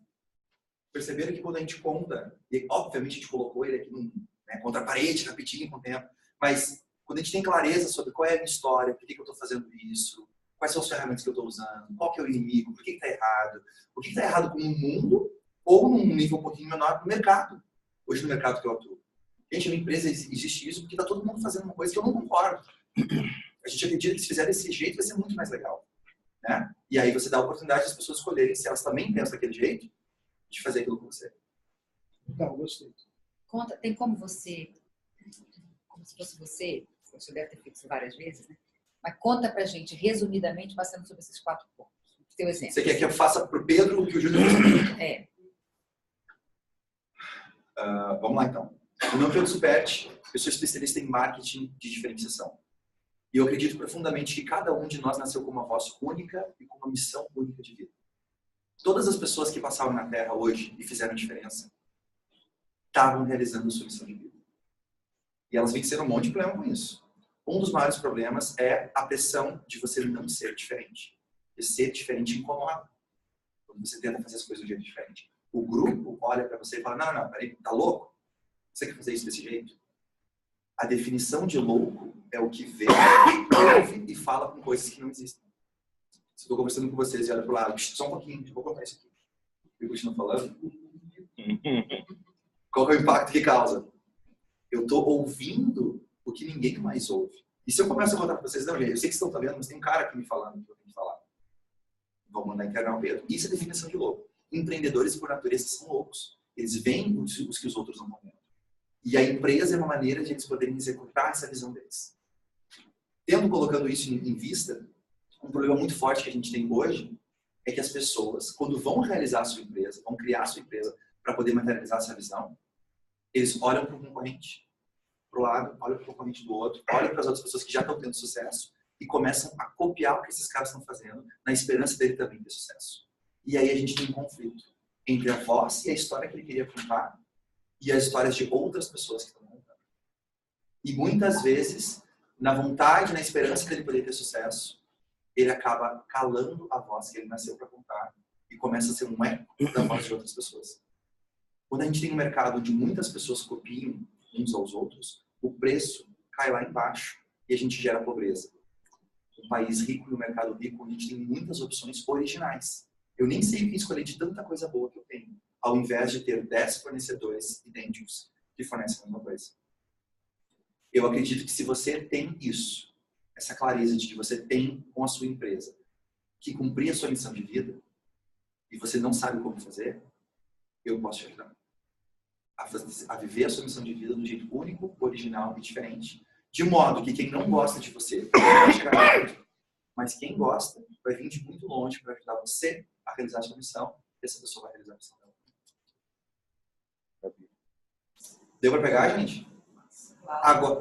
Perceberam que quando a gente conta, e obviamente a gente colocou ele aqui contra a parede rapidinho com o tempo, mas quando a gente tem clareza sobre qual é a minha história, por que eu estou fazendo isso, quais são as ferramentas que eu estou usando, qual que é o inimigo, por que está errado, o que está errado com o mundo ou num nível um pouquinho menor no mercado. Hoje no mercado que eu atuo. Gente, na empresa existe isso porque está todo mundo fazendo uma coisa que eu não concordo. A gente acredita que se fizer desse jeito vai ser muito mais legal. Né? E aí você dá a oportunidade das pessoas escolherem se elas também pensam daquele jeito de fazer aquilo com você. Então, gostei. Tem como você, como se fosse você deve ter feito isso várias vezes, né? Mas conta pra gente, resumidamente, passando sobre esses 4 pontos. Teu exemplo. Você quer que eu faça pro Pedro o que o Júnior fez? É. Vamos lá, então. Meu nome é Pedro Superti, eu sou especialista em marketing de diferenciação. E eu acredito profundamente que cada um de nós nasceu com uma voz única e com uma missão única de vida. Todas as pessoas que passaram na Terra hoje e fizeram diferença estavam realizando sua missão de vida. E elas venceram um monte de problema com isso. Um dos maiores problemas é a pressão de você não ser diferente. E ser diferente incomoda. Quando você tenta fazer as coisas de um jeito diferente. O grupo olha para você e fala, não, peraí, tá louco? Você quer fazer isso desse jeito? A definição de louco é o que vê, ouve e fala com coisas que não existem. Se eu estou conversando com vocês e olha para o lado, só um pouquinho, vou contar isso aqui. Eu continuo falando. Qual é o impacto que causa? Eu estou ouvindo o que ninguém mais ouve. E se eu começo a contar para vocês, não, gente, eu sei que vocês estão vendo, mas tem um cara aqui me falando o que eu tenho que falar. Vou mandar internar o Pedro. Isso é a definição de louco. Empreendedores, por natureza, são loucos. Eles veem os que os outros não estão vendo. E a empresa é uma maneira de eles poderem executar essa visão deles. Colocando isso em vista, um problema muito forte que a gente tem hoje é que as pessoas, quando vão realizar a sua empresa, vão criar a sua empresa para poder materializar essa visão, eles olham para o concorrente, para o lado, olham para o concorrente do outro, olham para as outras pessoas que já estão tendo sucesso e começam a copiar o que esses caras estão fazendo na esperança dele também ter sucesso. E aí a gente tem um conflito entre a voz e a história que ele queria contar e as histórias de outras pessoas que estão contando. E muitas vezes, na vontade, na esperança dele poder ter sucesso, ele acaba calando a voz que ele nasceu para contar e começa a ser um eco da voz de outras pessoas. Quando a gente tem um mercado onde muitas pessoas copiam uns aos outros, o preço cai lá embaixo e a gente gera pobreza. Um país rico e um mercado rico, onde a gente tem muitas opções originais. Eu nem sei o que escolher de tanta coisa boa que eu tenho, ao invés de ter 10 fornecedores idênticos que fornecem a mesma coisa. Eu acredito que se você tem isso, essa clareza de que você tem com a sua empresa, que cumprir a sua missão de vida, e você não sabe como fazer, eu posso te ajudar a viver a sua missão de vida de um jeito único, original e diferente, de modo que quem não gosta de você vai chegar perto, mas quem gosta vai vir de muito longe para ajudar você a realizar a sua missão, e essa pessoa vai realizar a missão dela. Deu para pegar, gente?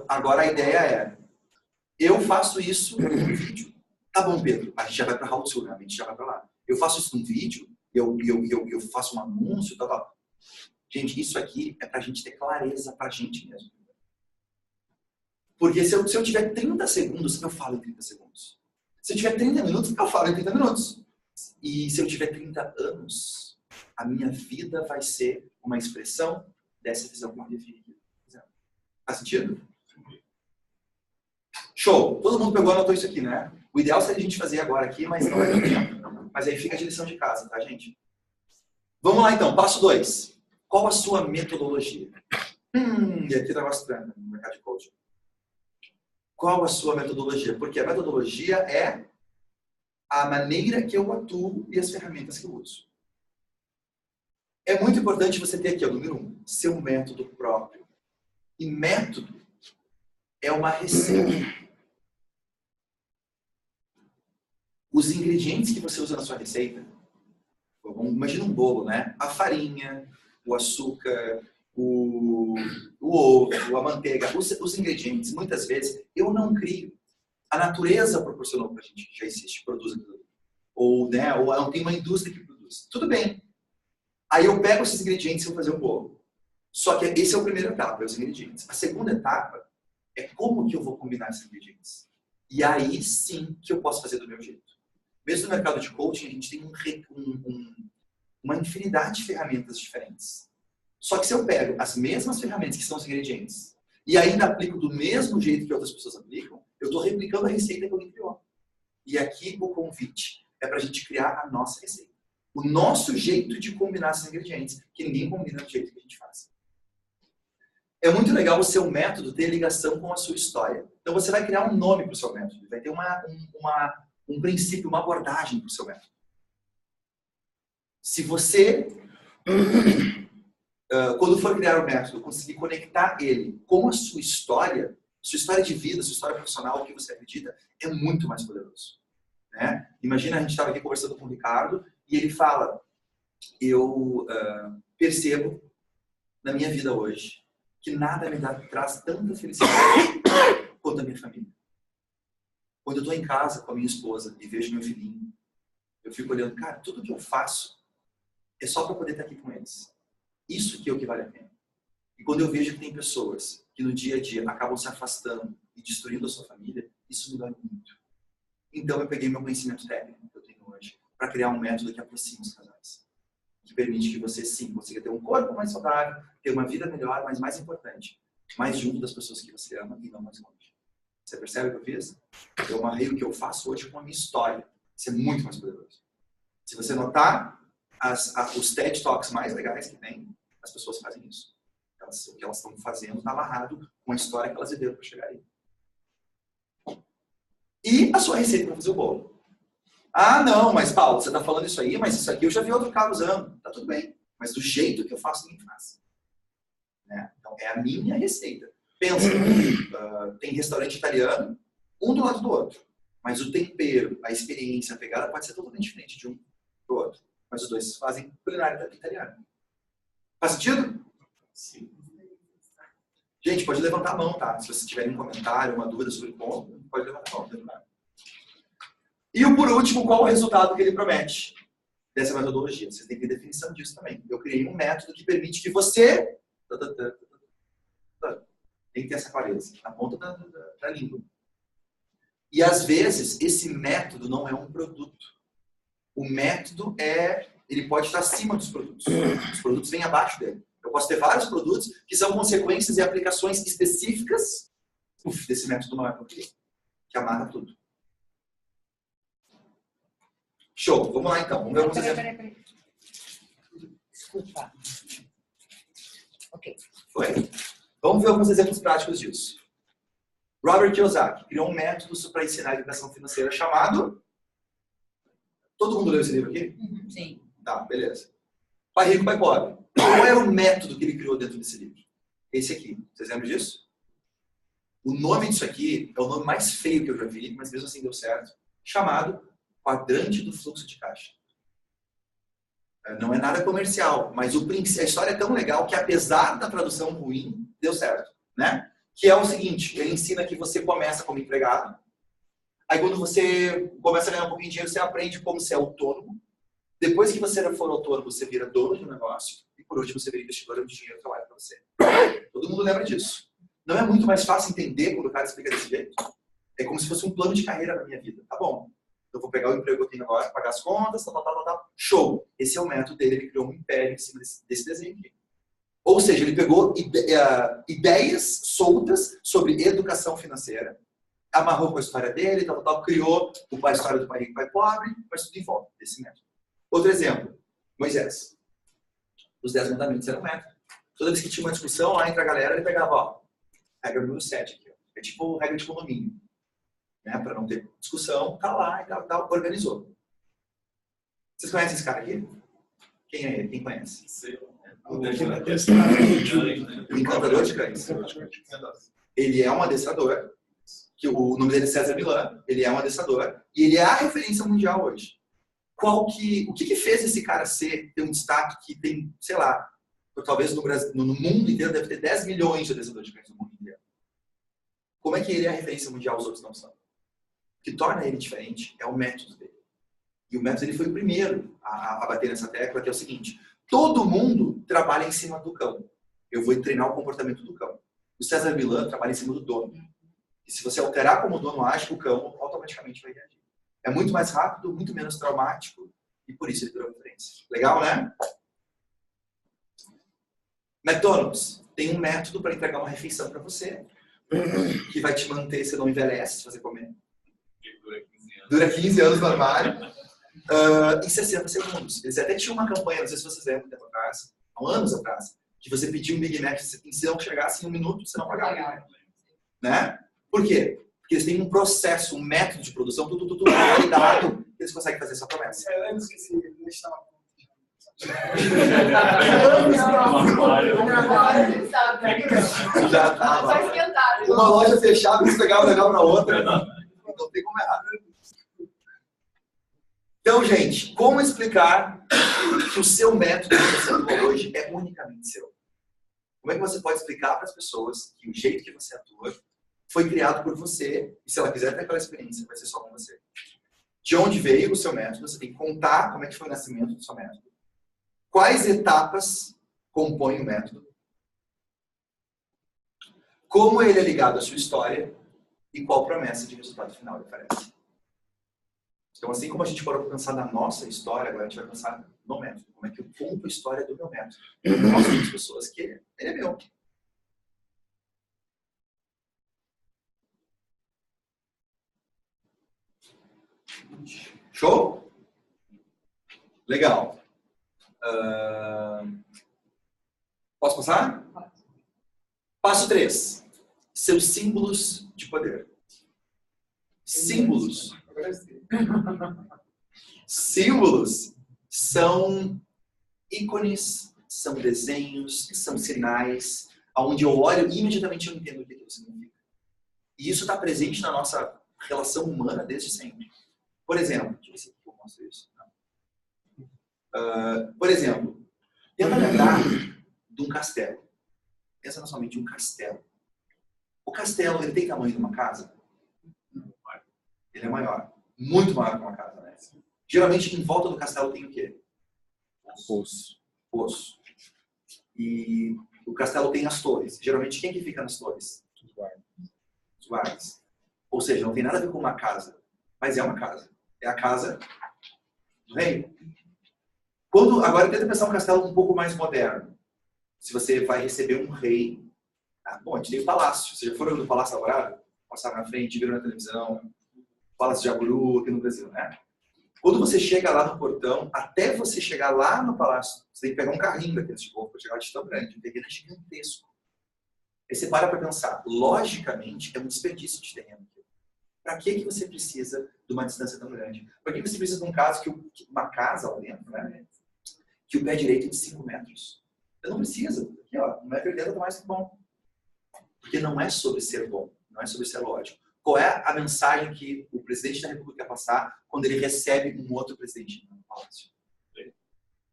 Agora a ideia é, eu faço isso num vídeo. Tá bom, Pedro, a gente já vai para How to, né? A gente já vai para lá. Eu faço isso num vídeo, eu faço um anúncio, tal. Gente, isso aqui é para a gente ter clareza para a gente mesmo. Porque se eu tiver 30 segundos, eu falo em 30 segundos. Se eu tiver 30 minutos, eu falo em 30 minutos. E se eu tiver 30 anos, a minha vida vai ser uma expressão dessa visão que eu defini aqui. Faz sentido? Show! Todo mundo pegou e anotou isso aqui, né? O ideal seria a gente fazer agora aqui, mas não é tempo. Mas aí fica de lição de casa, tá, gente? Vamos lá, então. Passo 2. Qual a sua metodologia? E aqui o negócio estranho no mercado de coaching. Qual a sua metodologia? Porque a metodologia é a maneira que eu atuo e as ferramentas que eu uso. É muito importante você ter aqui, ó, número 1, seu método próprio. E método é uma receita. Os ingredientes que você usa na sua receita, imagina um bolo, né? A farinha, o açúcar, o ovo, a manteiga, os ingredientes, muitas vezes, eu não crio. A natureza proporcionou para a gente, já existe, produz aquilo. Ou tem uma indústria que produz. Tudo bem. Aí eu pego esses ingredientes e vou fazer o bolo. Só que esse é o primeiro etapa, é os ingredientes. A segunda etapa é como que eu vou combinar esses ingredientes. E aí sim que eu posso fazer do meu jeito. Mesmo no mercado de coaching, a gente tem uma infinidade de ferramentas diferentes. Só que se eu pego as mesmas ferramentas que são os ingredientes e ainda aplico do mesmo jeito que outras pessoas aplicam, eu estou replicando a receita que alguém criou. E aqui o convite é para a gente criar a nossa receita. O nosso jeito de combinar esses ingredientes, que ninguém combina do jeito que a gente faz. É muito legal o seu método ter ligação com a sua história. Então você vai criar um nome para o seu método. Vai ter um princípio, uma abordagem para o seu método. Se você, quando for criar o método, conseguir conectar ele com a sua história de vida, sua história profissional, o que você acredita, é muito mais poderoso. Né? Imagina, a gente estava aqui conversando com o Ricardo e ele fala, eu percebo na minha vida hoje que nada me traz tanta felicidade quanto a minha família. Quando eu estou em casa com a minha esposa e vejo meu filhinho, eu fico olhando, cara, tudo que eu faço é só para poder estar aqui com eles. Isso que é o que vale a pena. E quando eu vejo que tem pessoas que no dia a dia acabam se afastando e destruindo a sua família, isso me dói muito. Então eu peguei meu conhecimento técnico que eu tenho hoje para criar um método que aproxima os casais. Que permite que você, sim, consiga ter um corpo mais saudável, ter uma vida melhor, mas mais importante, mais junto das pessoas que você ama e não mais longe. Você percebe o que eu fiz? Eu amarrei o que eu faço hoje com a minha história. Isso é muito mais poderoso. Se você notar, os TED Talks mais legais que tem, as pessoas fazem isso. O que elas estão fazendo está amarrado com a história que elas viveram para chegar aí. E a sua receita para fazer o bolo. Ah, não, mas Paulo, você está falando isso aí, mas isso aqui eu já vi outro cara usando. Tá tudo bem, mas do jeito que eu faço, ninguém faz. Né? Então, é a minha receita. Pensa, tem restaurante italiano, um do lado do outro. Mas o tempero, a experiência, a pegada pode ser totalmente diferente de um do outro. Mas os dois fazem culinária italiana. Faz sentido? Sim. Gente, pode levantar a mão, tá? Se vocês tiverem um comentário, uma dúvida sobre o ponto, pode levantar a mão, não tem problema. E por último, qual o resultado que ele promete dessa metodologia? Vocês têm que ter definição disso também. Eu criei um método que permite que você tem que ter essa clareza na ponta da língua. E às vezes, esse método não é um produto. O método ele pode estar acima dos produtos. Os produtos vêm abaixo dele. Eu posso ter vários produtos que são consequências e aplicações específicas desse método maior que amarra tudo. Show, vamos lá então. Vamos ver alguns exemplos. Peraí. Desculpa. Ok. Foi? Vamos ver alguns exemplos práticos disso. Robert Kiyosaki criou um método para ensinar educação financeira chamado... Todo mundo leu esse livro aqui? Sim. Tá, beleza. Pai Rico, Pai Pobre. Qual era o método que ele criou dentro desse livro? Esse aqui. Vocês lembram disso? O nome disso aqui é o nome mais feio que eu já vi, mas mesmo assim deu certo. Chamado Quadrante do Fluxo de Caixa. Não é nada comercial, mas a história é tão legal que apesar da tradução ruim, deu certo, né? Que é o seguinte, ele ensina que você começa como empregado, aí quando você começa a ganhar um pouquinho de dinheiro, você aprende como ser autônomo, depois que você for autônomo, você vira dono de um negócio, e por último você vira investidor onde o dinheiro trabalha para você. Todo mundo lembra disso. Não é muito mais fácil entender quando o cara explica desse jeito? É como se fosse um plano de carreira na minha vida. Tá bom, eu vou pegar o emprego que eu tenho agora, pagar as contas, tal. Show! Esse é o método dele, ele criou um império em cima desse desenho aqui. Ou seja, ele pegou ideias soltas sobre educação financeira, amarrou com a história dele, criou a história do pai rico e pai pobre, mas tudo em volta desse método. Outro exemplo, Moisés. Os 10 mandamentos eram um método. Toda vez que tinha uma discussão lá entre a galera, ele pegava, ó, regra número 7 aqui. Ó. É tipo regra de condomínio. Né? Para não ter discussão, tá lá e tal, organizou. Vocês conhecem esse cara aqui? Quem é ele? Quem conhece? O encantador de cães. Ele é um adestrador, que o nome dele é César Millan, ele é um adestrador, e ele é a referência mundial hoje. O que fez esse cara ter um destaque que tem, sei lá, talvez no mundo inteiro deve ter 10 milhões de adestradores de cães no mundo inteiro. Como é que ele é a referência mundial, os outros não são? O que torna ele diferente é o método dele. E o método dele foi o primeiro a bater nessa tecla, que é o seguinte: todo mundo trabalha em cima do cão. Eu vou treinar o comportamento do cão. O César Millan trabalha em cima do dono. E se você alterar como o dono age, o cão automaticamente vai reagir. É muito mais rápido, muito menos traumático, e por isso ele virou referência. Legal, né? McDonald's tem um método para entregar uma refeição para você, que vai te manter, você não envelhece se você comer. Dura 15 anos no armário. Em 60 segundos. Eles até tinham uma campanha, não sei se vocês lembram, há anos atrás, que você pedia um Big Mac, se não chegasse em 1 minuto, você não pagava. Né? Por quê? Porque eles têm um processo, um método de produção, tudo validado, que eles conseguem fazer essa promessa. Eu não esqueci, eu estava... Já estava. Uma loja fechada, você pegava legal para outra. Não tem como errar. Então, gente, como explicar que o seu método que você atua hoje é unicamente seu? Como é que você pode explicar para as pessoas que o jeito que você atua foi criado por você, e se ela quiser ter aquela experiência, vai ser só com você? De onde veio o seu método? Você tem que contar como é que foi o nascimento do seu método. Quais etapas compõem o método? Como ele é ligado à sua história e qual promessa de resultado final ele oferece. Então, assim como a gente parou para pensar na nossa história, agora a gente vai pensar no método. Como é que eu conto a história do meu método? Eu mostro para as pessoas que ele é meu. Show? Legal. Posso passar? Passo 3. Seus símbolos de poder. Símbolos. Símbolos são ícones, são desenhos, são sinais, onde eu olho e imediatamente eu entendo o que aquilo significa. E isso está presente na nossa relação humana desde sempre. Por exemplo, deixa eu ver se eu mostro isso. Por exemplo, tenta lembrar de um castelo. Pensa na sua mente um castelo. O castelo, ele tem tamanho de uma casa? Ele é maior. Muito maior que uma casa, né? Geralmente, em volta do castelo tem o quê? Poço. E o castelo tem as torres. Geralmente, quem que fica nas torres? Os guardas. Ou seja, não tem nada a ver com uma casa. Mas é uma casa. É a casa do rei. Agora, tenta pensar um castelo um pouco mais moderno. Se você vai receber um rei... bom, a gente tem o palácio. Vocês já foram no Palácio Alvorada? Passaram na frente, viram na televisão. Palácio de Jaburu, aqui no Brasil, né? Quando você chega lá no portão, até você chegar lá no palácio, você tem que pegar um carrinho daqueles de povo para chegar de tão grande, um terreno gigantesco. Aí você para pensar, logicamente, é um desperdício de terreno. Para que você precisa de uma distância tão grande? Para que você precisa de um caso uma casa lá dentro, né? Que o pé direito é de 5 metros. Você não precisa. Aqui, ó, 1,80 m tá mais que bom. Porque não é sobre ser bom, não é sobre ser lógico. Qual é a mensagem que o presidente da República quer passar quando ele recebe um outro presidente no palácio?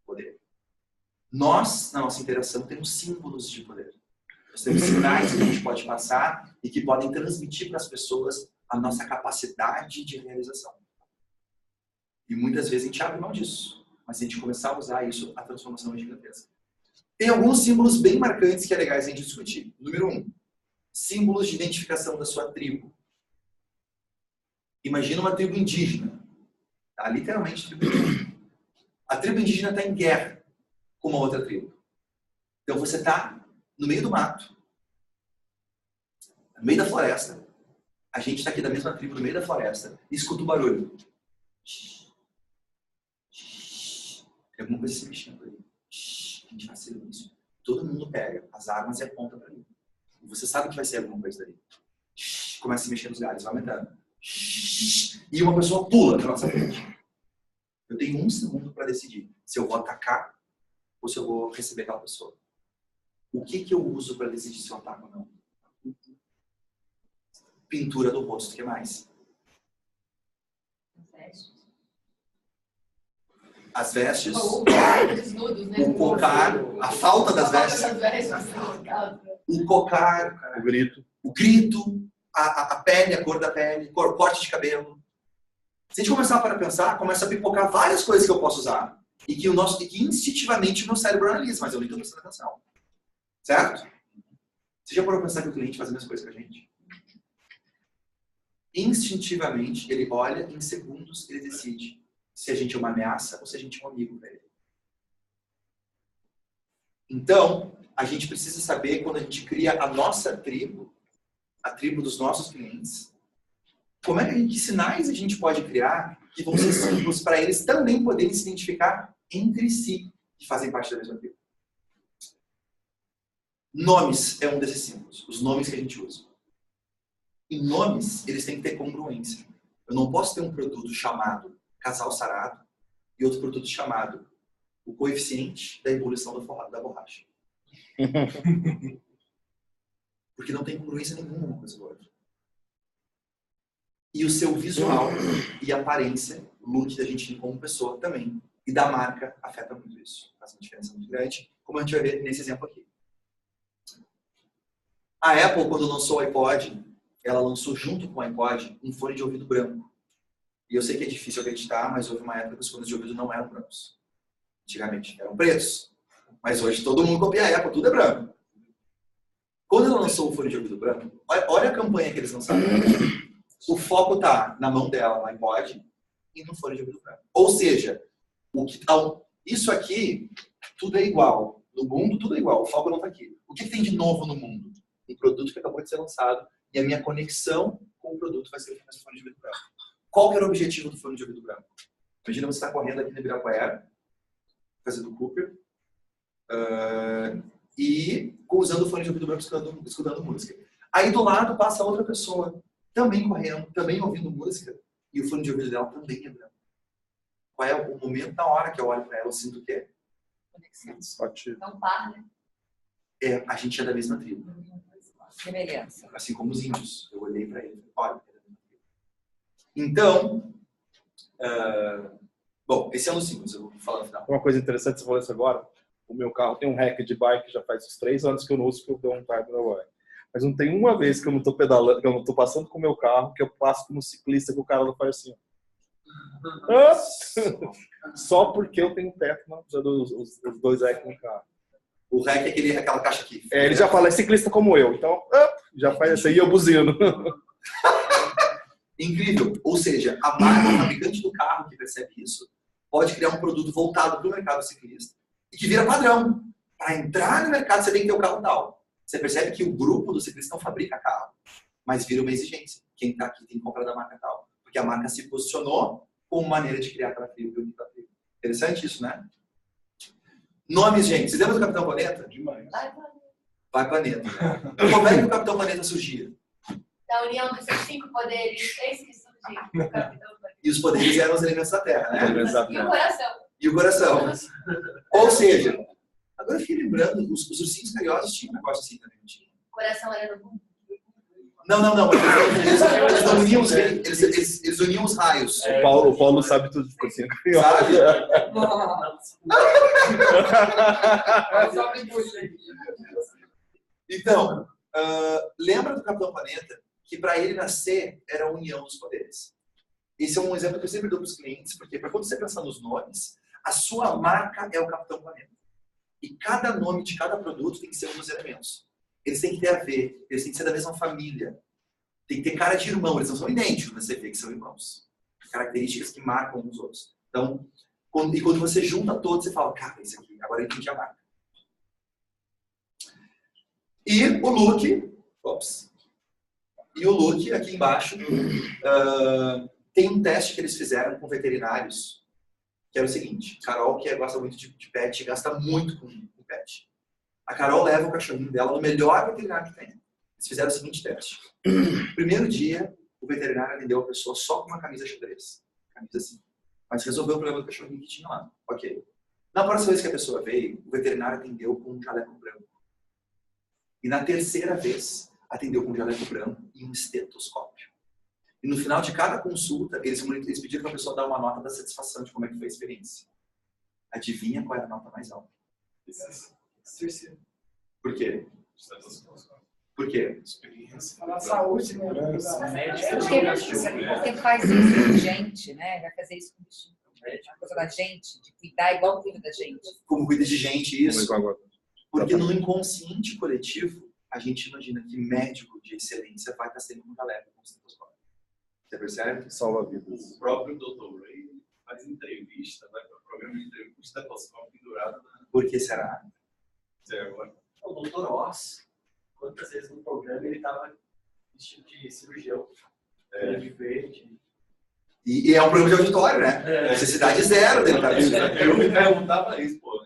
Poder. Nós, na nossa interação, temos símbolos de poder. Nós temos sinais que a gente pode passar e que podem transmitir para as pessoas a nossa capacidade de realização. E muitas vezes a gente abre mão disso. Mas se a gente começar a usar isso, a transformação é gigantesca. Tem alguns símbolos bem marcantes que é legais a gente discutir. Número 1. Símbolos de identificação da sua tribo. Imagina uma tribo indígena. Tá? Literalmente tribo indígena. A tribo indígena está em guerra com uma outra tribo. Então você está no meio do mato, no meio da floresta. A gente está aqui da mesma tribo, no meio da floresta, e escuta o barulho. Tem alguma coisa se mexendo ali. A gente vai ser isso. Todo mundo pega as armas e aponta para mim. E você sabe que vai ser alguma coisa dali. Começa a se mexer nos galhos, vai aumentando. E uma pessoa pula na nossa frente. Eu tenho 1 segundo para decidir se eu vou atacar ou se eu vou receber aquela pessoa. O que eu uso para decidir se eu ataco ou não? Pintura do rosto, o que mais? As vestes, o cocar, a falta das vestes, o cocar, o grito, a pele, a cor da pele, corte de cabelo. Se a gente começar para pensar, começa a pipocar várias coisas que eu posso usar e que instintivamente o meu cérebro analisa, mas eu nem estou prestando atenção. Certo? Você já parou para pensar que o cliente faz as mesmas coisas que a gente? Instintivamente, ele olha, em segundos, ele decide se a gente é uma ameaça ou se a gente é um amigo para ele. Então, a gente precisa saber, quando a gente cria a nossa tribo, a tribo dos nossos clientes, que sinais a gente pode criar que vão ser símbolos para eles também poderem se identificar entre si, que fazem parte da mesma tribo. Nomes é um desses símbolos, os nomes que a gente usa. Em nomes, eles têm que ter congruência. Eu não posso ter um produto chamado Casal Sarado e outro produto chamado o coeficiente da ebulição da borracha. Porque não tem congruência nenhuma uma coisa com a outra. E o seu visual e aparência, o look da gente como pessoa também, e da marca, afeta muito isso. Faz uma diferença muito grande, como a gente vai ver nesse exemplo aqui. A Apple, quando lançou o iPod, ela lançou junto com o iPod um fone de ouvido branco. E eu sei que é difícil acreditar, mas houve uma época que os fones de ouvido não eram brancos. Antigamente eram pretos. Mas hoje todo mundo copia a Apple, tudo é branco. Quando ela lançou o fone de ouvido branco, olha a campanha que eles lançaram. O foco está na mão dela, no iPod, e no fone de ouvido branco. Ou seja, isso aqui, tudo é igual. No mundo, tudo é igual. O foco não está aqui. O que tem de novo no mundo? Um produto que acabou de ser lançado e a minha conexão com o produto vai ser feita no fone de ouvido branco. Qual que era o objetivo do fone de ouvido branco? Imagina você está correndo aqui no Ibirapuera, fazendo Cooper, e usando o fone de ouvido branco escutando música. Aí do lado passa outra pessoa, também correndo, também ouvindo música, e o fone de ouvido dela também é branco. Qual é o momento da hora que eu olho para ela, eu sinto o quê? Conexão. É um par, né? A gente é da mesma tribo. Semelhança. Assim como os índios. Eu olhei para ele, olha. Então, bom, esse é um dos símbolos, eu vou falar no final. Uma coisa interessante, você falou isso agora, o meu carro tem um rack de bike, já faz uns 3 anos que eu não uso, que eu dou um time na bike. Mas não tem uma vez que eu não estou pedalando, que eu não estou passando com o meu carro, que eu passo como ciclista, que o cara não faz assim. Só porque eu tenho teto usando os 2 racks no carro. O rack é aquela caixa aqui. Ele já fala, é ciclista como eu, então já faz assim, e eu buzino. Incrível. Ou seja, a marca, o fabricante do carro que percebe isso, pode criar um produto voltado para o mercado ciclista e que vira padrão. Para entrar no mercado, você tem que ter o carro tal. Você percebe que o grupo do ciclista não fabrica carro, mas vira uma exigência. Quem está aqui tem que comprar da marca tal. Porque a marca se posicionou como maneira de criar aquela tribo. Interessante isso, né? Nomes, gente. Vocês lembram do Capitão Planeta? Demais. Vai Planeta. Como é que o Capitão Planeta surgia? Da união dos seus 5 poderes, 3 que surgiram. E os poderes eram os elementos da Terra, né? E o coração. E o coração. Ou seja, agora eu fiquei lembrando, os ursinhos carinhosos tinham um negócio assim também, não tinha? O coração era no mundo. Não. Eles uniam os raios. O Paulo sabe tudo de cursinho. Sabe? Então, lembra do Capitão Planeta que para ele nascer era a união dos poderes. Esse é um exemplo que eu sempre dou para os clientes, porque para quando você pensar nos nomes, a sua marca é o Capitão Planeta. E cada nome de cada produto tem que ser um dos elementos. Eles têm que ter a ver, eles têm que ser da mesma família. Tem que ter cara de irmão, eles não são idênticos, mas você vê que são irmãos. Características que marcam uns outros. Então, quando você junta todos, você fala, cara, esse aqui, agora eu entendi a marca. E o look, e o look aqui embaixo, tem um teste que eles fizeram com veterinários, que era o seguinte, Carol, que gosta muito de pet, gasta muito com pet. A Carol leva o cachorrinho dela no melhor veterinário que tem. Eles fizeram o seguinte teste. Primeiro dia, o veterinário atendeu a pessoa só com uma camisa xadrez. Camisa assim. Mas resolveu o problema do cachorrinho que tinha lá. Ok. Na próxima vez que a pessoa veio, o veterinário atendeu com um jaleco branco. E na terceira vez, atendeu com um jaleco branco e um estetoscópio. E no final de cada consulta, eles pediram para a pessoa dar uma nota da satisfação de como é que foi a experiência. Adivinha qual era a nota mais alta? Terceiro. Por quê? Por quê? Experiência. Na saúde, né? Porque faz isso com gente, né? Vai fazer isso com bichinho. A coisa da gente, de cuidar igual cuida da gente. Como cuida de gente, isso. Porque no inconsciente coletivo, a gente imagina que médico de excelência vai estar sempre com jaleco, com estetoscópio. Você percebe? Salva vidas. O próprio Dr. Ray faz entrevista, vai para o programa de entrevista com estetoscópio pendurado. Por que será? Agora. O Dr. Oz, quantas vezes no programa ele estava vestido de cirurgião, de verde. E é um programa de auditório, né? Necessidade zero dele estar vestido. Eu me perguntava isso, pô.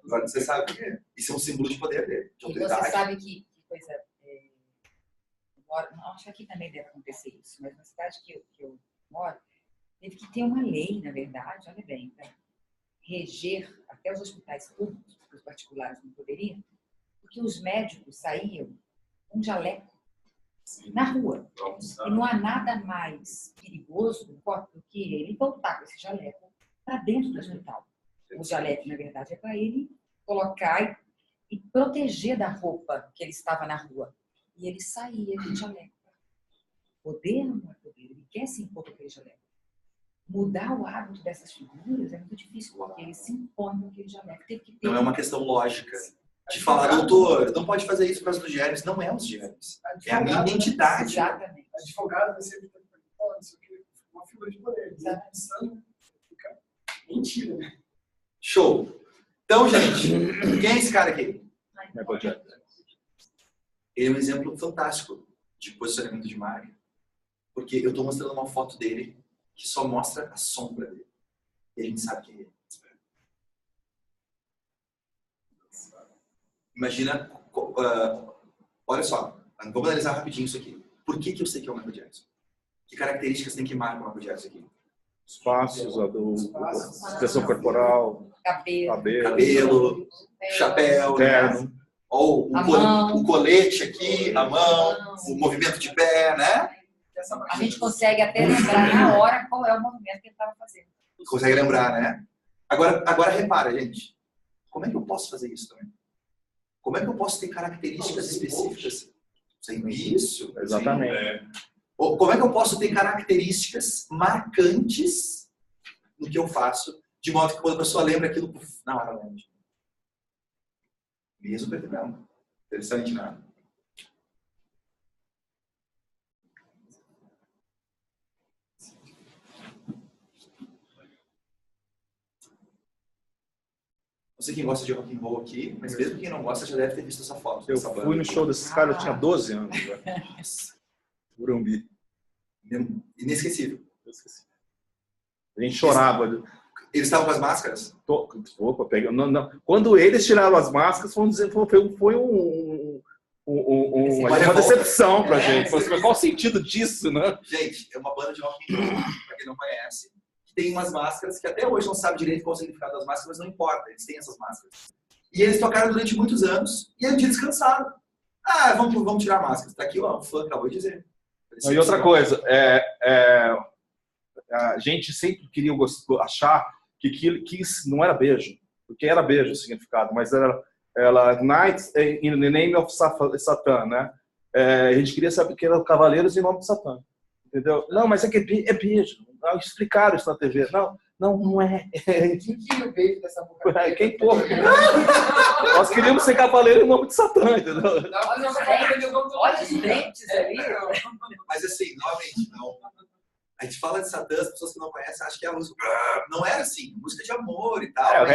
Agora você sabe que isso é um símbolo de poder dele, de autoridade. E você sabe que coisa... acho que aqui também deve acontecer isso, mas na cidade que eu moro, teve que ter uma lei, na verdade, olha bem, para reger até os hospitais públicos, porque os particulares não poderiam, porque os médicos saíam com jaleco na rua. E não há nada mais perigoso do que ele voltar com esse jaleco para dentro do hospital. O jaleco, na verdade, é para ele colocar e proteger da roupa que ele estava na rua. E ele saía de jaleco. Poder não é poder, ele quer se impor com aquele jaleco. Mudar o hábito dessas figuras é muito difícil, porque eles se impõem com aquele jaleco. Teve que ter... Não é uma questão lógica. De falar, doutor, não pode fazer isso por causa dos germes. Não é os germes. É a minha identidade. Exatamente. Advogado, você fala isso aqui, uma figura de poder. Exatamente. Mentira, né? Show. Então, gente, quem é esse cara aqui? Michael Jackson. Ele é um exemplo fantástico de posicionamento de marca. Porque eu estou mostrando uma foto dele que só mostra a sombra dele. E a gente sabe quem é ele. Imagina, olha só, vamos analisar rapidinho isso aqui. Por que eu sei que é o Michael Jackson? Que características tem que marcar o Michael Jackson aqui? Os passos, a expressão corporal, cabelo, chapéu, terno. Ou o colete aqui, a mão, o movimento de pé, né? A gente consegue até lembrar na hora qual é o movimento que ele estava fazendo. Consegue lembrar, né? Agora repara, gente. Como é que eu posso fazer isso também? Como é que eu posso ter características específicas? Isso. Exatamente. Como é que eu posso ter características marcantes no que eu faço, de modo que quando a pessoa lembra aquilo, na hora lembra. Mesmo preto e branco. Interessante, né? Não sei quem gosta de rock and roll aqui, mas mesmo quem não gosta já deve ter visto essa foto. Eu fui no show desses caras, eu tinha 12 anos. Burumbi. Inesquecível. A gente chorava. Eles estavam com as máscaras? Opa, pega. Não. Quando eles tiraram as máscaras, foi uma decepção pra gente. Qual o sentido disso, né? Gente, é uma banda de rock and roll, pra quem não conhece. Tem umas máscaras que até hoje não sabe direito qual é o significado das máscaras, mas não importa, eles têm essas máscaras. E eles tocaram durante muitos anos e aí um dia descansaram. Vamos tirar a máscara. Tá aqui, ó, o fã acabou de dizer. E outra coisa, a gente sempre queria achar que isso não era beijo, porque era beijo o significado, mas era Ela, Knights in the name of Satan, né? A gente queria saber que eram cavaleiros em nome de Satã. Entendeu? Não, mas é que é beijo. Explicaram isso na TV. Não é. Quem tira o beijo dessa boca? Quem porra? Nós queríamos ser cavaleiro em nome de Satã, entendeu? Olha os dentes ali. Mas assim, novamente, não. A gente fala de Satã, as pessoas que não conhecem acham que é a música. Não era assim, música de amor e tal.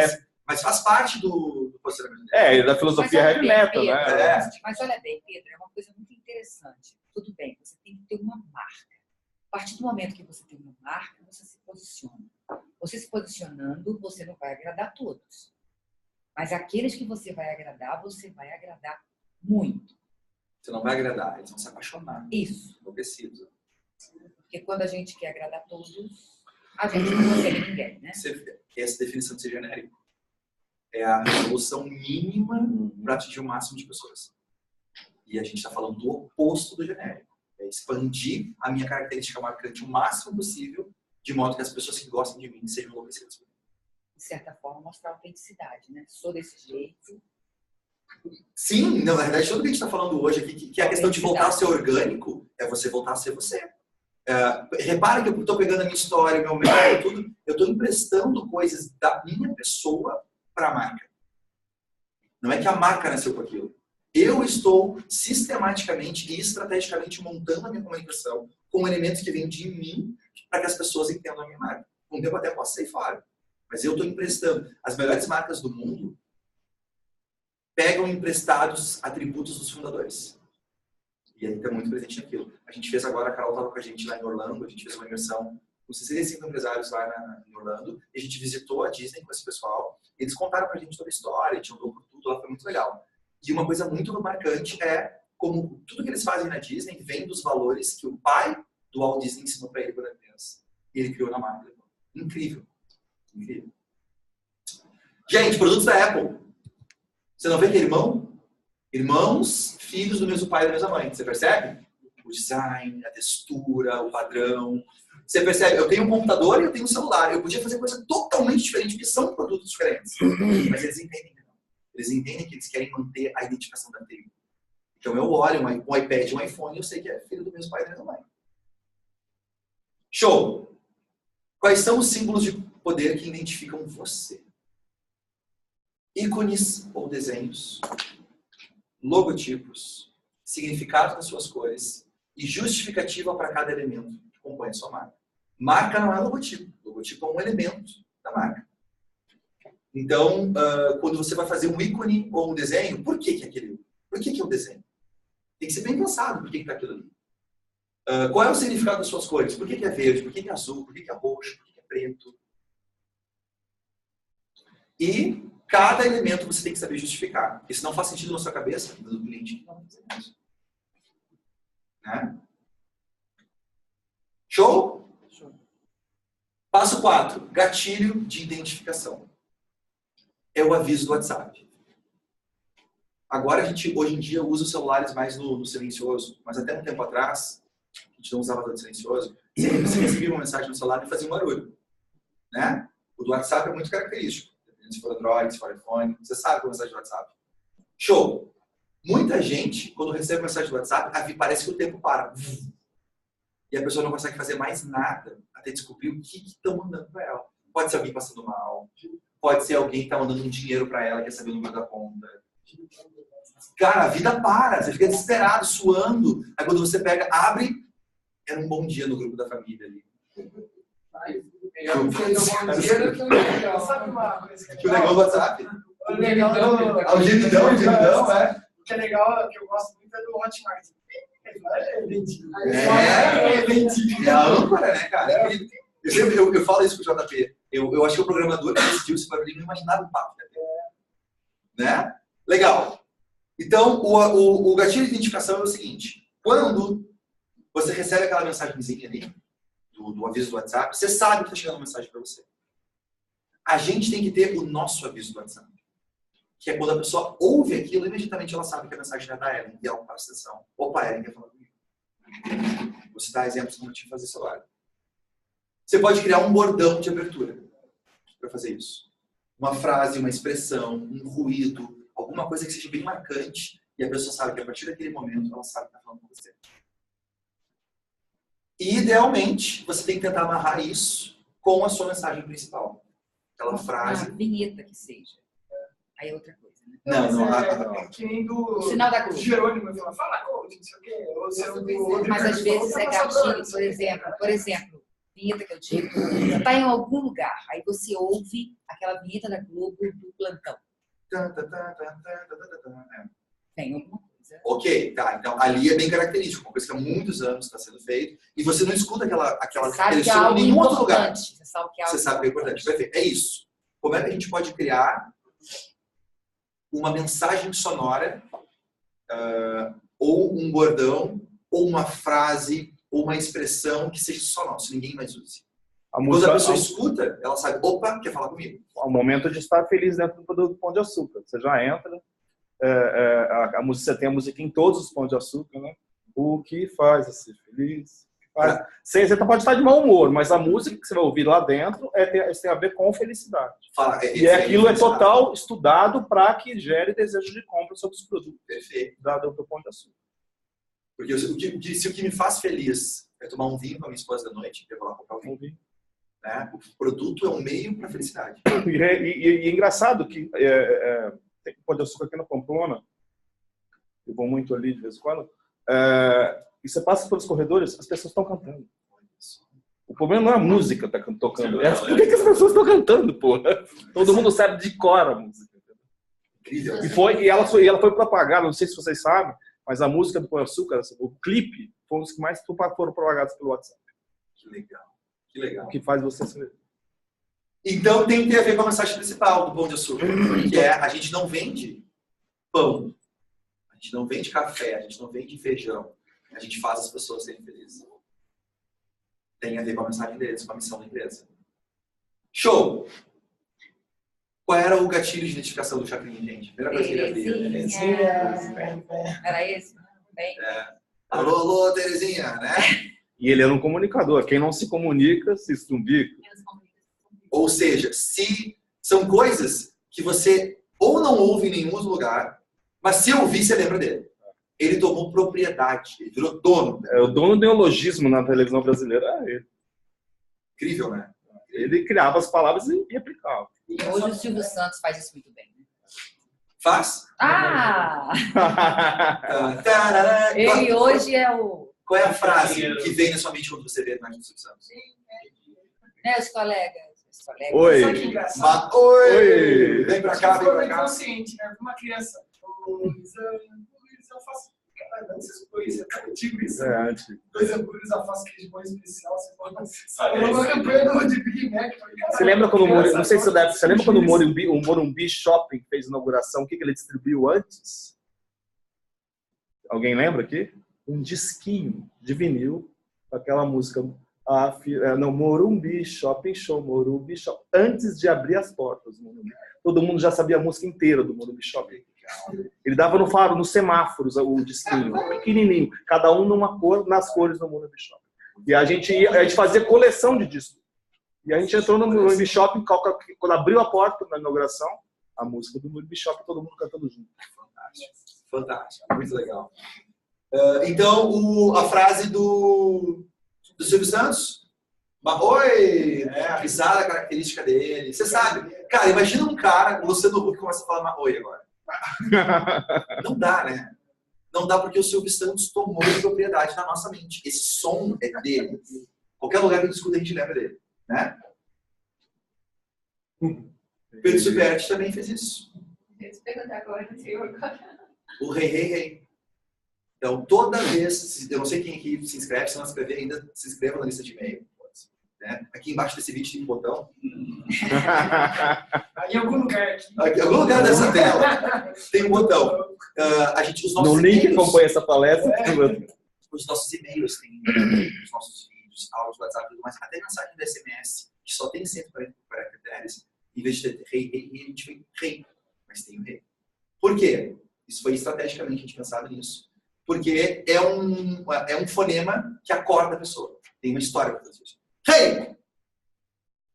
Mas faz parte do posicionamento dele. Da filosofia heavy metal, né? Mas olha bem, Pedro, é uma coisa muito interessante. Tudo bem, você tem que ter uma marca. A partir do momento que você tem uma marca, você se posiciona. Você se posicionando, você não vai agradar a todos. Mas aqueles que você vai agradar muito. Você não vai agradar, eles vão se apaixonar. Isso. Enlouquecidos. Porque quando a gente quer agradar todos, a gente não consegue ninguém, né? Essa definição de ser genérico é a resolução mínima para atingir o máximo de pessoas. E a gente está falando do oposto do genérico. É expandir a minha característica marcante o máximo possível, de modo que as pessoas que gostam de mim sejam enlouquecidas por mim. De certa forma, mostrar autenticidade, né? Sou desse jeito. Sim, na verdade, tudo que a gente está falando hoje aqui, que é a questão de voltar a ser orgânico, é você voltar a ser você. Repara que eu estou pegando a minha história, meu método, tudo, eu estou emprestando coisas da minha pessoa para a marca. Não é que a marca nasceu com aquilo. Eu estou sistematicamente e estrategicamente montando a minha comunicação com elementos que vêm de mim para que as pessoas entendam a minha marca. Um tempo até posso sair fora. Mas eu estou emprestando. As melhores marcas do mundo pegam emprestados atributos dos fundadores. E aí está muito presente naquilo. A gente fez agora, a Carol estava com a gente lá em Orlando, a gente fez uma imersão com 65 empresários lá em Orlando, e a gente visitou a Disney com esse pessoal. Eles contaram pra gente toda a história, a gente andou por tudo lá, foi muito legal. E uma coisa muito marcante é como tudo que eles fazem na Disney vem dos valores que o pai do Walt Disney ensinou para ele quando era criança. E ele criou na marca. Incrível. Incrível. Gente, produtos da Apple. Você não vê que é irmão? Irmãos, filhos do mesmo pai e da mesma mãe. Você percebe? O design, a textura, o padrão. Você percebe? Eu tenho um computador e eu tenho um celular. Eu podia fazer coisa totalmente diferente, porque são produtos diferentes. Mas eles entendem. Eles entendem que eles querem manter a identificação da tribo. Então eu olho um iPad e um iPhone e eu sei que é filho do mesmo pai e da mesma mãe. Show! Quais são os símbolos de poder que identificam você? Ícones ou desenhos, logotipos, significado das suas cores e justificativa para cada elemento que compõe a sua marca. Marca não é logotipo. Logotipo é um elemento da marca. Então, quando você vai fazer um ícone ou um desenho, por que é aquele? Por que é o desenho? Tem que ser bem pensado por que está aquilo ali. Qual é o significado das suas cores? Por que é verde? Por que é azul? Por que é roxo? Por que é preto? E cada elemento você tem que saber justificar. Porque se não faz sentido na sua cabeça, do cliente não vai fazer isso. Né? Show? Show. Passo 4. Gatilho de identificação. É o aviso do WhatsApp. Agora a gente, hoje em dia, usa os celulares mais no silencioso, mas até um tempo atrás, a gente não usava tanto silencioso, você recebia uma mensagem no celular e fazia um barulho. Né? O do WhatsApp é muito característico. Se for Android, se for iPhone, você sabe qual é a mensagem do WhatsApp. Show! Muita gente, quando recebe mensagem do WhatsApp, parece que o tempo para. E a pessoa não consegue fazer mais nada até descobrir o que estão mandando para ela. Pode ser alguém passando mal, pode ser alguém que está mandando um dinheiro para ela, quer saber o número da conta. Cara, a vida para, você fica desesperado, suando. Aí quando você pega, abre, era um bom dia no grupo da família ali. Sabe uma coisa que o legal do WhatsApp? O legal o gemidão, é. O que é legal, que eu gosto muito, é do Hotmart. É vendido. É a âncora, né, cara? Eu falo isso pro JP. Eu acho que o programador que decidiu esse barulho não imaginava o papo. Né? Legal. Então, o gatilho de identificação é o seguinte. Quando você recebe aquela mensagenzinha ali, do aviso do WhatsApp, você sabe que está chegando uma mensagem para você. A gente tem que ter o nosso aviso do WhatsApp. Que é quando a pessoa ouve aquilo, imediatamente ela sabe que a mensagem é da Ellen. E ela para a atenção. Opa, a Ellen quer falar comigo. Vou citar exemplos como eu tinha que fazer isso agora. Você pode criar um bordão de abertura para fazer isso. Uma frase, uma expressão, um ruído, alguma coisa que seja bem marcante e a pessoa sabe que a partir daquele momento ela sabe que está falando com você. E, idealmente, você tem que tentar amarrar isso com a sua mensagem principal. Aquela frase... Uma vinheta que seja. Aí é outra coisa, né? Não. Que nem do... O sinal da Globo. Jerônimo, fala coach, não sei o quê. Ou se é o do... Mas às vezes é gatilho, por exemplo, vinheta que eu digo, você está em algum lugar, aí você ouve aquela vinheta da Globo do plantão. Tem alguma coisa. Ok, tá. Então, ali é bem característico. Uma coisa que há muitos anos está sendo feito. E você não escuta aquele som em nenhum outro lugar. Você sabe que é importante. Perfeito. É isso. Como é que a gente pode criar uma mensagem sonora, ou um bordão, ou uma frase, ou uma expressão que seja só nossa, ninguém mais use. Quando a pessoa escuta, ela sabe, opa, quer falar comigo. É o momento de estar feliz dentro do Pão de Açúcar. Você já entra, você tem a música em todos os Pão de Açúcar, né? O que faz ser feliz? Você pode estar de mau humor, mas a música que você vai ouvir lá dentro tem a ver com felicidade. Aquilo é total estudado para que gere desejo de compra sobre os produtos. Perfeito. Do Pão de Açúcar. Porque se o que me faz feliz é tomar um vinho com a minha esposa da noite, eu vou lá comprar um vinho. Né? O produto é um meio para a felicidade. E é engraçado que tem Pão de Açúcar aqui na Pamplona, eu vou muito ali de vez em quando, e você passa pelos corredores, as pessoas estão cantando. O problema não é a música que está tocando, por que as pessoas estão cantando, porra? Todo mundo sabe de cor a música. Incrível. E ela foi propagada, não sei se vocês sabem, mas a música do Pão de Açúcar, o clipe, foi um dos que mais foram propagados pelo WhatsApp. Que legal. O que faz você ser... Então tem que ter a ver com a mensagem principal do Pão de Açúcar, que é: a gente não vende pão, a gente não vende café, a gente não vende feijão, a gente faz as pessoas serem felizes. Tem a ver com a mensagem deles, com a missão da empresa. Show! Qual era o gatilho de identificação do Chacrinha, gente? Primeira coisa que ele abria. Era esse? Bem. Alô, Terezinha, né? E ele era um comunicador. Quem não se comunica, se estrumbica. Ou seja, se são coisas que você ou não ouve em nenhum outro lugar, mas se ouvir, você lembra dele. Ele tomou propriedade, ele virou dono. O dono do neologismo na televisão brasileira era ele. Incrível, né? Ele criava as palavras e aplicava. Hoje o Silvio Santos faz isso muito bem. Faz? Ele hoje é o... Qual é a frase que vem na sua mente quando você vê a imagem do Silvio Santos? Os colegas. Oi. Oi. Vem pra cá, vem pra cá. Inconsciente, né? Uma criança. Luísa, eu faço... Não sei se foi isso, é tão antigo isso. Antigo. 2 hambúrgueres, alface, queijo bom especial. Você pode uma campanha de Big Mac. Você lembra quando o Morumbi, não sei se você lembra quando o Morumbi Shopping fez inauguração, o que ele distribuiu antes? Alguém lembra aqui? Um disquinho de vinil com aquela música Morumbi Shopping Show, Morumbi Shopping, antes de abrir as portas do Morumbi. Todo mundo já sabia a música inteira do Morumbi Shopping. Ele dava no faro, nos semáforos, o disquinho, pequenininho, cada um numa cor, nas cores do Morumbi Shopping. E a gente fazia coleção de discos. E a gente entrou no Morumbi Shopping, quando abriu a porta na inauguração, a música do Morumbi Shopping, todo mundo cantando junto. Fantástico, muito legal. Então, a frase do Silvio Santos, Oi, né? A risada característica dele. Você sabe, cara, imagina um cara, o Luciano Huck começa a falar Oi agora. Não dá, né? Não dá porque o Silvio Santos tomou propriedade na nossa mente. Esse som é dele. Qualquer lugar que a gente escuta, a gente lembra dele, né? Pedro Superti também fez isso. O Rei. Então, toda vez, eu não sei quem aqui se inscreve, se não se inscrever ainda, se inscreva na lista de e-mail. Né? Aqui embaixo desse vídeo tem um botão. Em algum lugar aqui. Em algum lugar dessa tela tem um botão. Os nossos no link que acompanha essa palestra. Os nossos e-mails tem os nossos vídeos, áudios, WhatsApp, tudo mais. Até mensagem do SMS, que só tem 140 caracteres. Em vez de ter rei, a gente vem rei. Mas tem o rei. Por quê? Isso foi estrategicamente a gente pensado nisso. Porque é um fonema que acorda a pessoa. Tem uma história para fazer isso. Rei!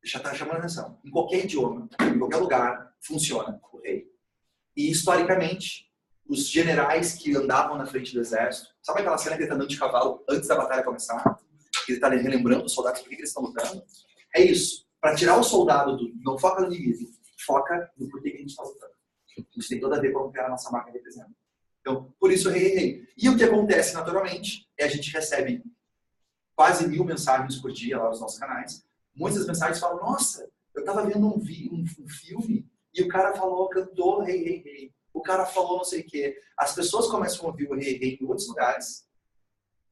Já está chamando a atenção. Em qualquer idioma, em qualquer lugar, funciona o rei. E, historicamente, os generais que andavam na frente do exército, sabe aquela cena que ele está andando de cavalo antes da batalha começar? Que ele está relembrando os soldados por que eles estão lutando? É isso. Para tirar o soldado do não foca no inimigo, foca no porquê que a gente está lutando. Isso tem tudo a ver com o que a nossa marca representa. Então, por isso, rei. E o que acontece naturalmente é a gente recebe quase 1000 mensagens por dia lá nos nossos canais. Muitas mensagens falam, nossa, eu estava vendo um filme e o cara falou, cantou rei. O cara falou não sei o quê. As pessoas começam a ouvir o rei em outros lugares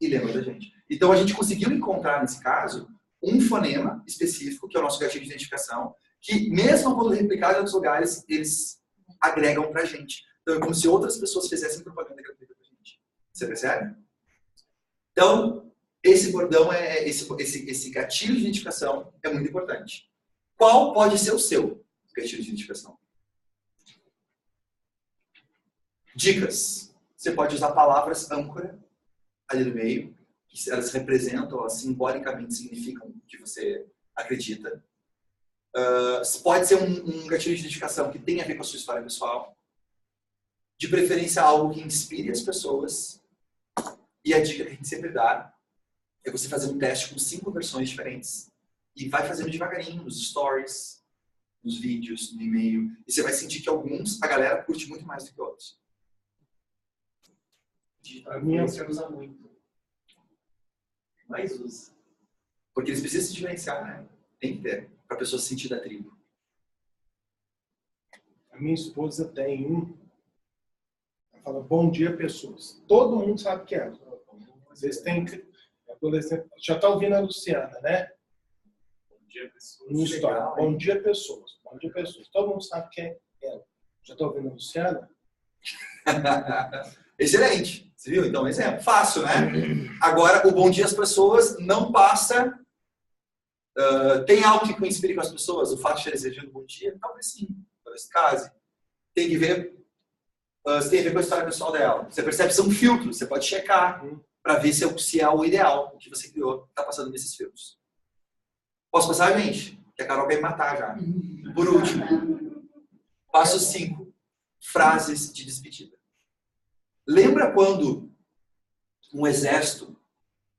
e lembram da gente. Então, a gente conseguiu encontrar, nesse caso, um fonema específico, que é o nosso gatilho de identificação, que mesmo quando replicado em outros lugares, eles agregam pra gente. Então, é como se outras pessoas fizessem propaganda gratuita pra gente. Você percebe? Então, esse bordão, esse gatilho de identificação é muito importante. Qual pode ser o seu gatilho de identificação? Dicas. Você pode usar palavras âncora ali no meio, que elas representam, elas simbolicamente significam o que você acredita. Pode ser um gatilho de identificação que tem a ver com a sua história pessoal. De preferência, algo que inspire as pessoas. E a dica que a gente sempre dá é você fazer um teste com 5 versões diferentes. E vai fazendo devagarinho, nos stories, nos vídeos, no e-mail. E você vai sentir que alguns a galera curte muito mais do que outros. A minha você usa muito. Mais usa. Porque eles precisam se diferenciar, né? Tem que ter, para a pessoa se sentir da tribo. A minha esposa tem ela fala, bom dia, pessoas. Todo mundo sabe o que é. Às vezes tem adolescente. Já está ouvindo a Luciana, né? Bom dia, pessoas. No história. Bom dia, pessoas. Bom dia, pessoas. Todo mundo sabe o que é ela. Já está ouvindo a Luciana? Excelente. Você viu? Então, exemplo. Fácil, né? Agora, o bom dia às pessoas não passa... tem algo que coincide com as pessoas? O fato de estar desejando bom dia? Talvez sim. Talvez case. Tem que ver... Você tem a ver com a história pessoal dela. Você percebe que são filtros. Você pode checar para ver se é o ideal, o que você criou, está passando nesses filtros. Posso passar, gente? Que a Carol vai me matar já. Por último. Passo 5. Frases de despedida. Lembra quando um exército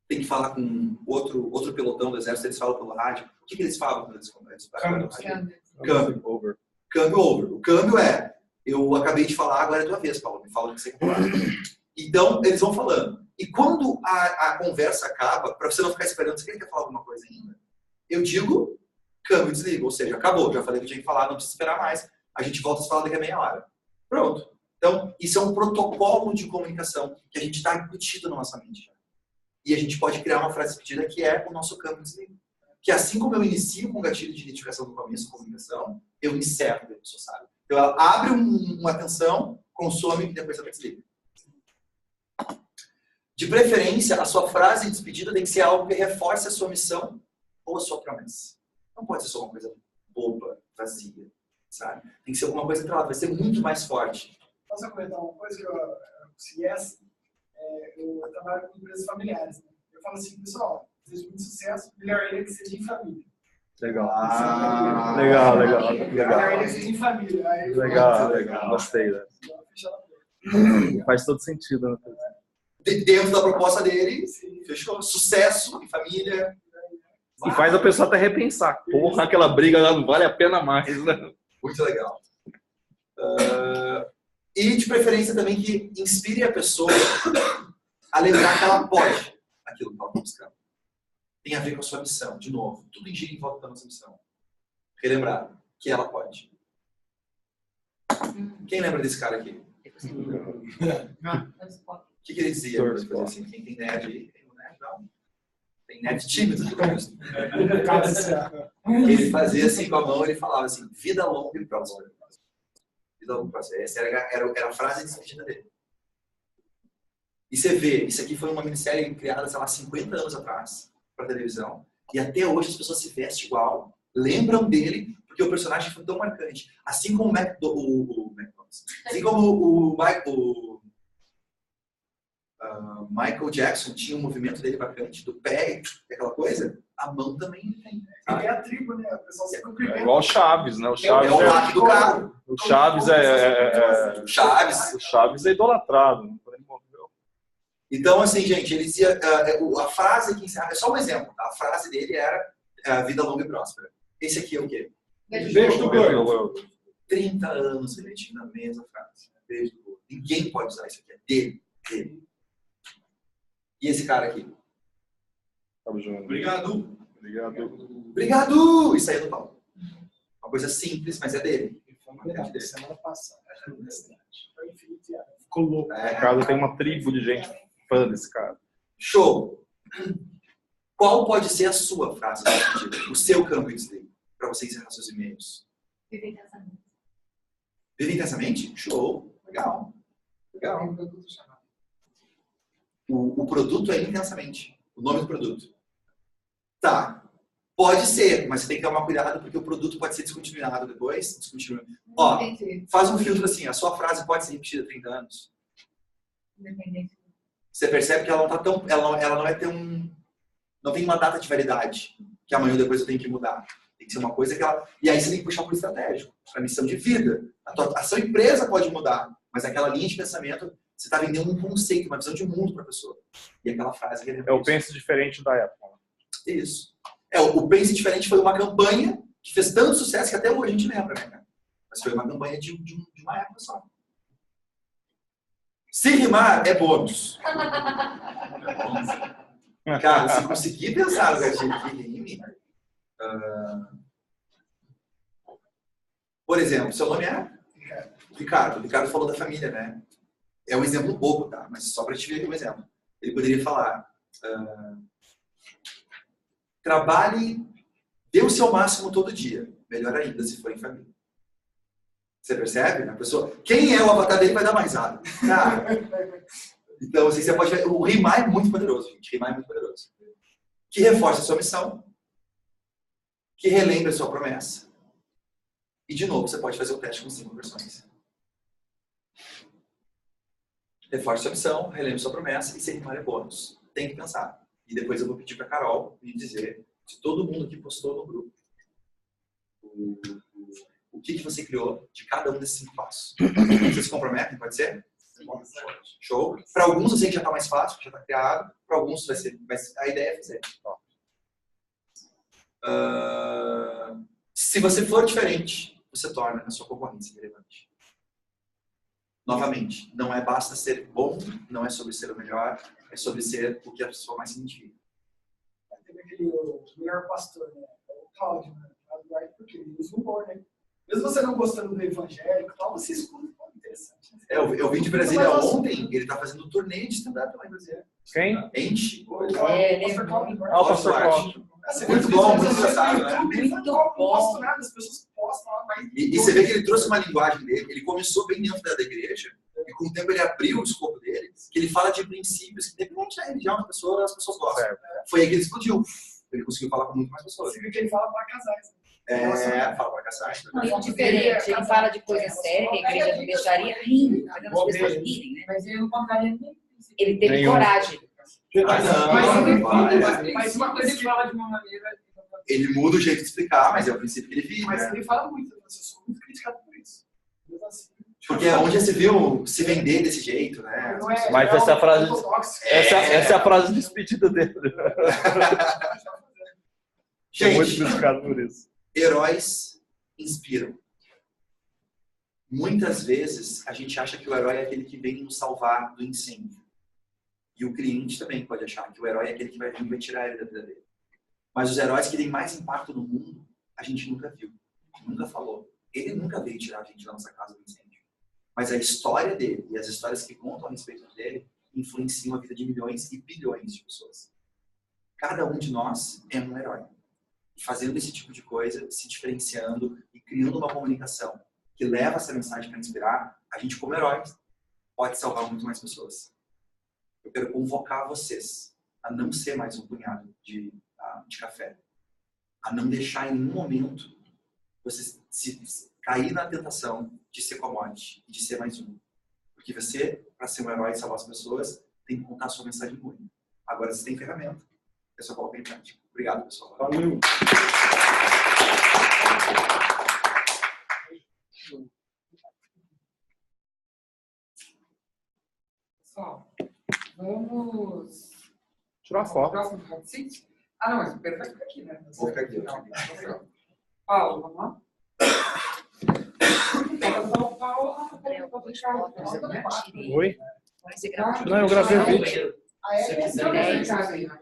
tem que falar com outro pelotão do exército, eles falam pelo rádio? O que eles falam quando eles falam? Câmbio over. Câmbio over. O câmbio é, eu acabei de falar, agora é a tua vez, Paulo. Me fala o que você quer falar. Então, eles vão falando. E quando a conversa acaba, para você não ficar esperando, você quer falar alguma coisa ainda? Eu digo, câmbio, desliga. Ou seja, acabou. Já falei o que tinha que falar, não precisa esperar mais. A gente volta a falar daqui a meia hora. Pronto. Então, isso é um protocolo de comunicação que a gente está embutido na nossa mente já. E a gente pode criar uma frase despedida que é o nosso câmbio desliga. Que assim como eu inicio com o gatilho de identificação no começo, comunicação, eu encerro dentro do seu sábio. Então, ela abre uma atenção, consome e depois ela desliga. De preferência, a sua frase de despedida tem que ser algo que reforce a sua missão ou a sua promessa. Não pode ser só uma coisa boba, vazia, sabe? Tem que ser alguma coisa atrelada, vai ser muito mais forte. Posso comentar uma coisa que eu consegui essa? Eu trabalho com empresas familiares. Né? Eu falo assim, pessoal, desejo muito sucesso, melhor ainda que seja em família. Legal. Legal. Melhor ainda que seja em família. Aí, Legal. Gostei, né? Faz todo sentido, né? Dentro da proposta dele, fechou. Sucesso em família. E faz a pessoa até repensar. Porra, aquela briga lá não vale a pena mais, né? Muito legal. E de preferência também que inspire a pessoa a lembrar que ela pode aquilo que ela está buscando. Tem a ver com a sua missão. De novo, tudo gira em volta da nossa missão. Relembrar que ela pode. Quem lembra desse cara aqui? O que ele dizia? Assim, quem tem nerd aí? Tem um nerd? Não. Tem nerd tímido. Ele fazia assim com a mão, ele falava assim, vida longa e próspera. Vida longa e próspera. Essa era a frase de despedida dele. E você vê, isso aqui foi uma minissérie criada, sei lá, 50 anos atrás, para televisão. E até hoje as pessoas se vestem igual, lembram dele, porque o personagem foi tão marcante. Assim como o Michael Jackson tinha um movimento dele marcante, do pé e aquela coisa, a mão também tem. É a tribo, né? O pessoal se É cumprimenta. igual o Chaves, né? O É Chaves o hack do carro. o Chaves é Chaves. o Chaves é idolatrado. Né? Então, assim, gente, ele dizia, a frase que encerra, é só um exemplo, tá? A frase dele era vida longa e próspera. Esse aqui é o quê? Beijo do gordo. 30 anos repetindo a mesma frase. Beijo do gordo. Ninguém pode usar isso aqui, é dele. E esse cara aqui? Obrigado. Obrigado! Isso aí é do Paulo. Uma coisa simples, mas é dele. Semana passada. Ficou louco. O cara tem uma tribo de gente fã desse cara. Show! Qual pode ser a sua frase? O seu campo de para você encerrar seus e-mails? Viver intensamente. Viver intensamente? Show! Legal. O produto é intensamente. O nome do produto. Tá. Pode ser, mas você tem que tomar cuidado porque o produto pode ser descontinuado depois. Ó, faz um filtro assim. A sua frase pode ser repetida 30 anos. Você percebe que ela não tá tão... Ela não é tão... Não tem uma data de validade que amanhã ou depois eu tenho que mudar. Tem que ser uma coisa que ela... E aí você tem que puxar por estratégico, para missão de vida. A sua empresa pode mudar, mas aquela linha de pensamento, você está vendendo um conceito, uma visão de mundo para a pessoa. E aquela frase... É o Pense Diferente da época. Isso. O Pense Diferente foi uma campanha que fez tanto sucesso que até hoje a gente lembra, né, cara? Mas foi uma campanha de uma época só. Se rimar é bônus. Cara, se conseguir pensar no gatilho que rime... Por exemplo, seu nome é? Ricardo. O Ricardo falou da família, né? É um exemplo bobo, tá? Mas só para te ver aqui um exemplo. Ele poderia falar... Trabalhe, dê o seu máximo todo dia. Melhor ainda se for em família. Você percebe? A pessoa, quem é o avatar dele vai dar mais risada. Então, assim, você pode ver, o rimar é muito poderoso, gente. Rimar é muito poderoso. Que reforce a sua missão. Que relembre a sua promessa. E, de novo, você pode fazer o teste com 5 versões. Reforce a sua missão, relembre a sua promessa e se rimar é bônus. Tem que pensar. E depois eu vou pedir para a Carol me dizer se todo mundo aqui postou no grupo o que você criou de cada um desses 5 passos. Vocês se comprometem? Pode ser? Show. Para alguns eu sei que já está mais fácil, já está criado. Para alguns vai ser. A ideia é fazer. Se você for diferente, você torna a sua concorrência relevante. Novamente, não é basta ser bom, não é sobre ser o melhor, é sobre ser o que a pessoa mais se identifica. Teve aquele melhor pastor, né? O Cláudio, né? Porque ele usa o humor, né? Mesmo você não gostando do evangélico, tal, você escuta, interessante. Né? Eu vim de Brasília ontem, ele está fazendo turnê de stand-up lá em Brasília. Quem? Enche. O pastor Cláudio. O pastor Cláudio. Muito bom, muito engraçado, né? Muito bom. Não posto nada, as pessoas postam lá, mas... E você vê que ele trouxe uma linguagem dele, ele começou bem dentro da igreja, e com o tempo ele abriu o escopo dele, que ele fala de princípios que, independente da religião, as pessoas gostam. Foi aí que ele explodiu. Ele conseguiu falar com muito mais pessoas. Você viu que ele fala para casais. Fala para casais. Não, é diferente. Ele fala de coisa séria que a igreja não deixaria rindo, fazendo as pessoas rirem, né? Mas ele não contaria nem. Ele teve coragem. Mas uma coisa ele fala de uma maneira. Ele muda o jeito de explicar, mas é o princípio que ele vive. Mas Né? ele fala muito, eu sou muito criticado por isso. Porque é onde já se viu se vender desse jeito, né? Mas essa é a frase, essa é a frase de despedida dele. É muito Gente, criticado por isso. heróis inspiram. Muitas vezes a gente acha que o herói é aquele que vem nos salvar do incêndio. E o cliente também pode achar que o herói é aquele que vai vir e vai tirar ele da vida dele. Mas os heróis que têm mais impacto no mundo, a gente nunca viu, nunca falou. Ele nunca veio tirar a gente da nossa casa do incêndio. Mas a história dele e as histórias que contam a respeito dele influenciam a vida de milhões e bilhões de pessoas. Cada um de nós é um herói. E fazendo esse tipo de coisa, se diferenciando e criando uma comunicação que leva essa mensagem para inspirar, a gente como heróis pode salvar muito mais pessoas. Eu quero convocar vocês a não ser mais um punhado de café. A não deixar em nenhum momento você se cair na tentação de ser commodity e de ser mais um. Porque você, para ser um herói e salvar as pessoas, tem que contar a sua mensagem ruim. Agora você tem ferramenta. Essa coloca em prática. Obrigado, pessoal. Valeu. Pessoal, vamos Tirar foto. próximo hot seat? Ah, não, mas o Pedro vai ficar aqui, né? Vou ficar aqui. Paulo, vamos lá? Oi? Pode ser gravado. Não, eu gravei o vídeo. A Ellen é Então, assim, nessa casa aí, né?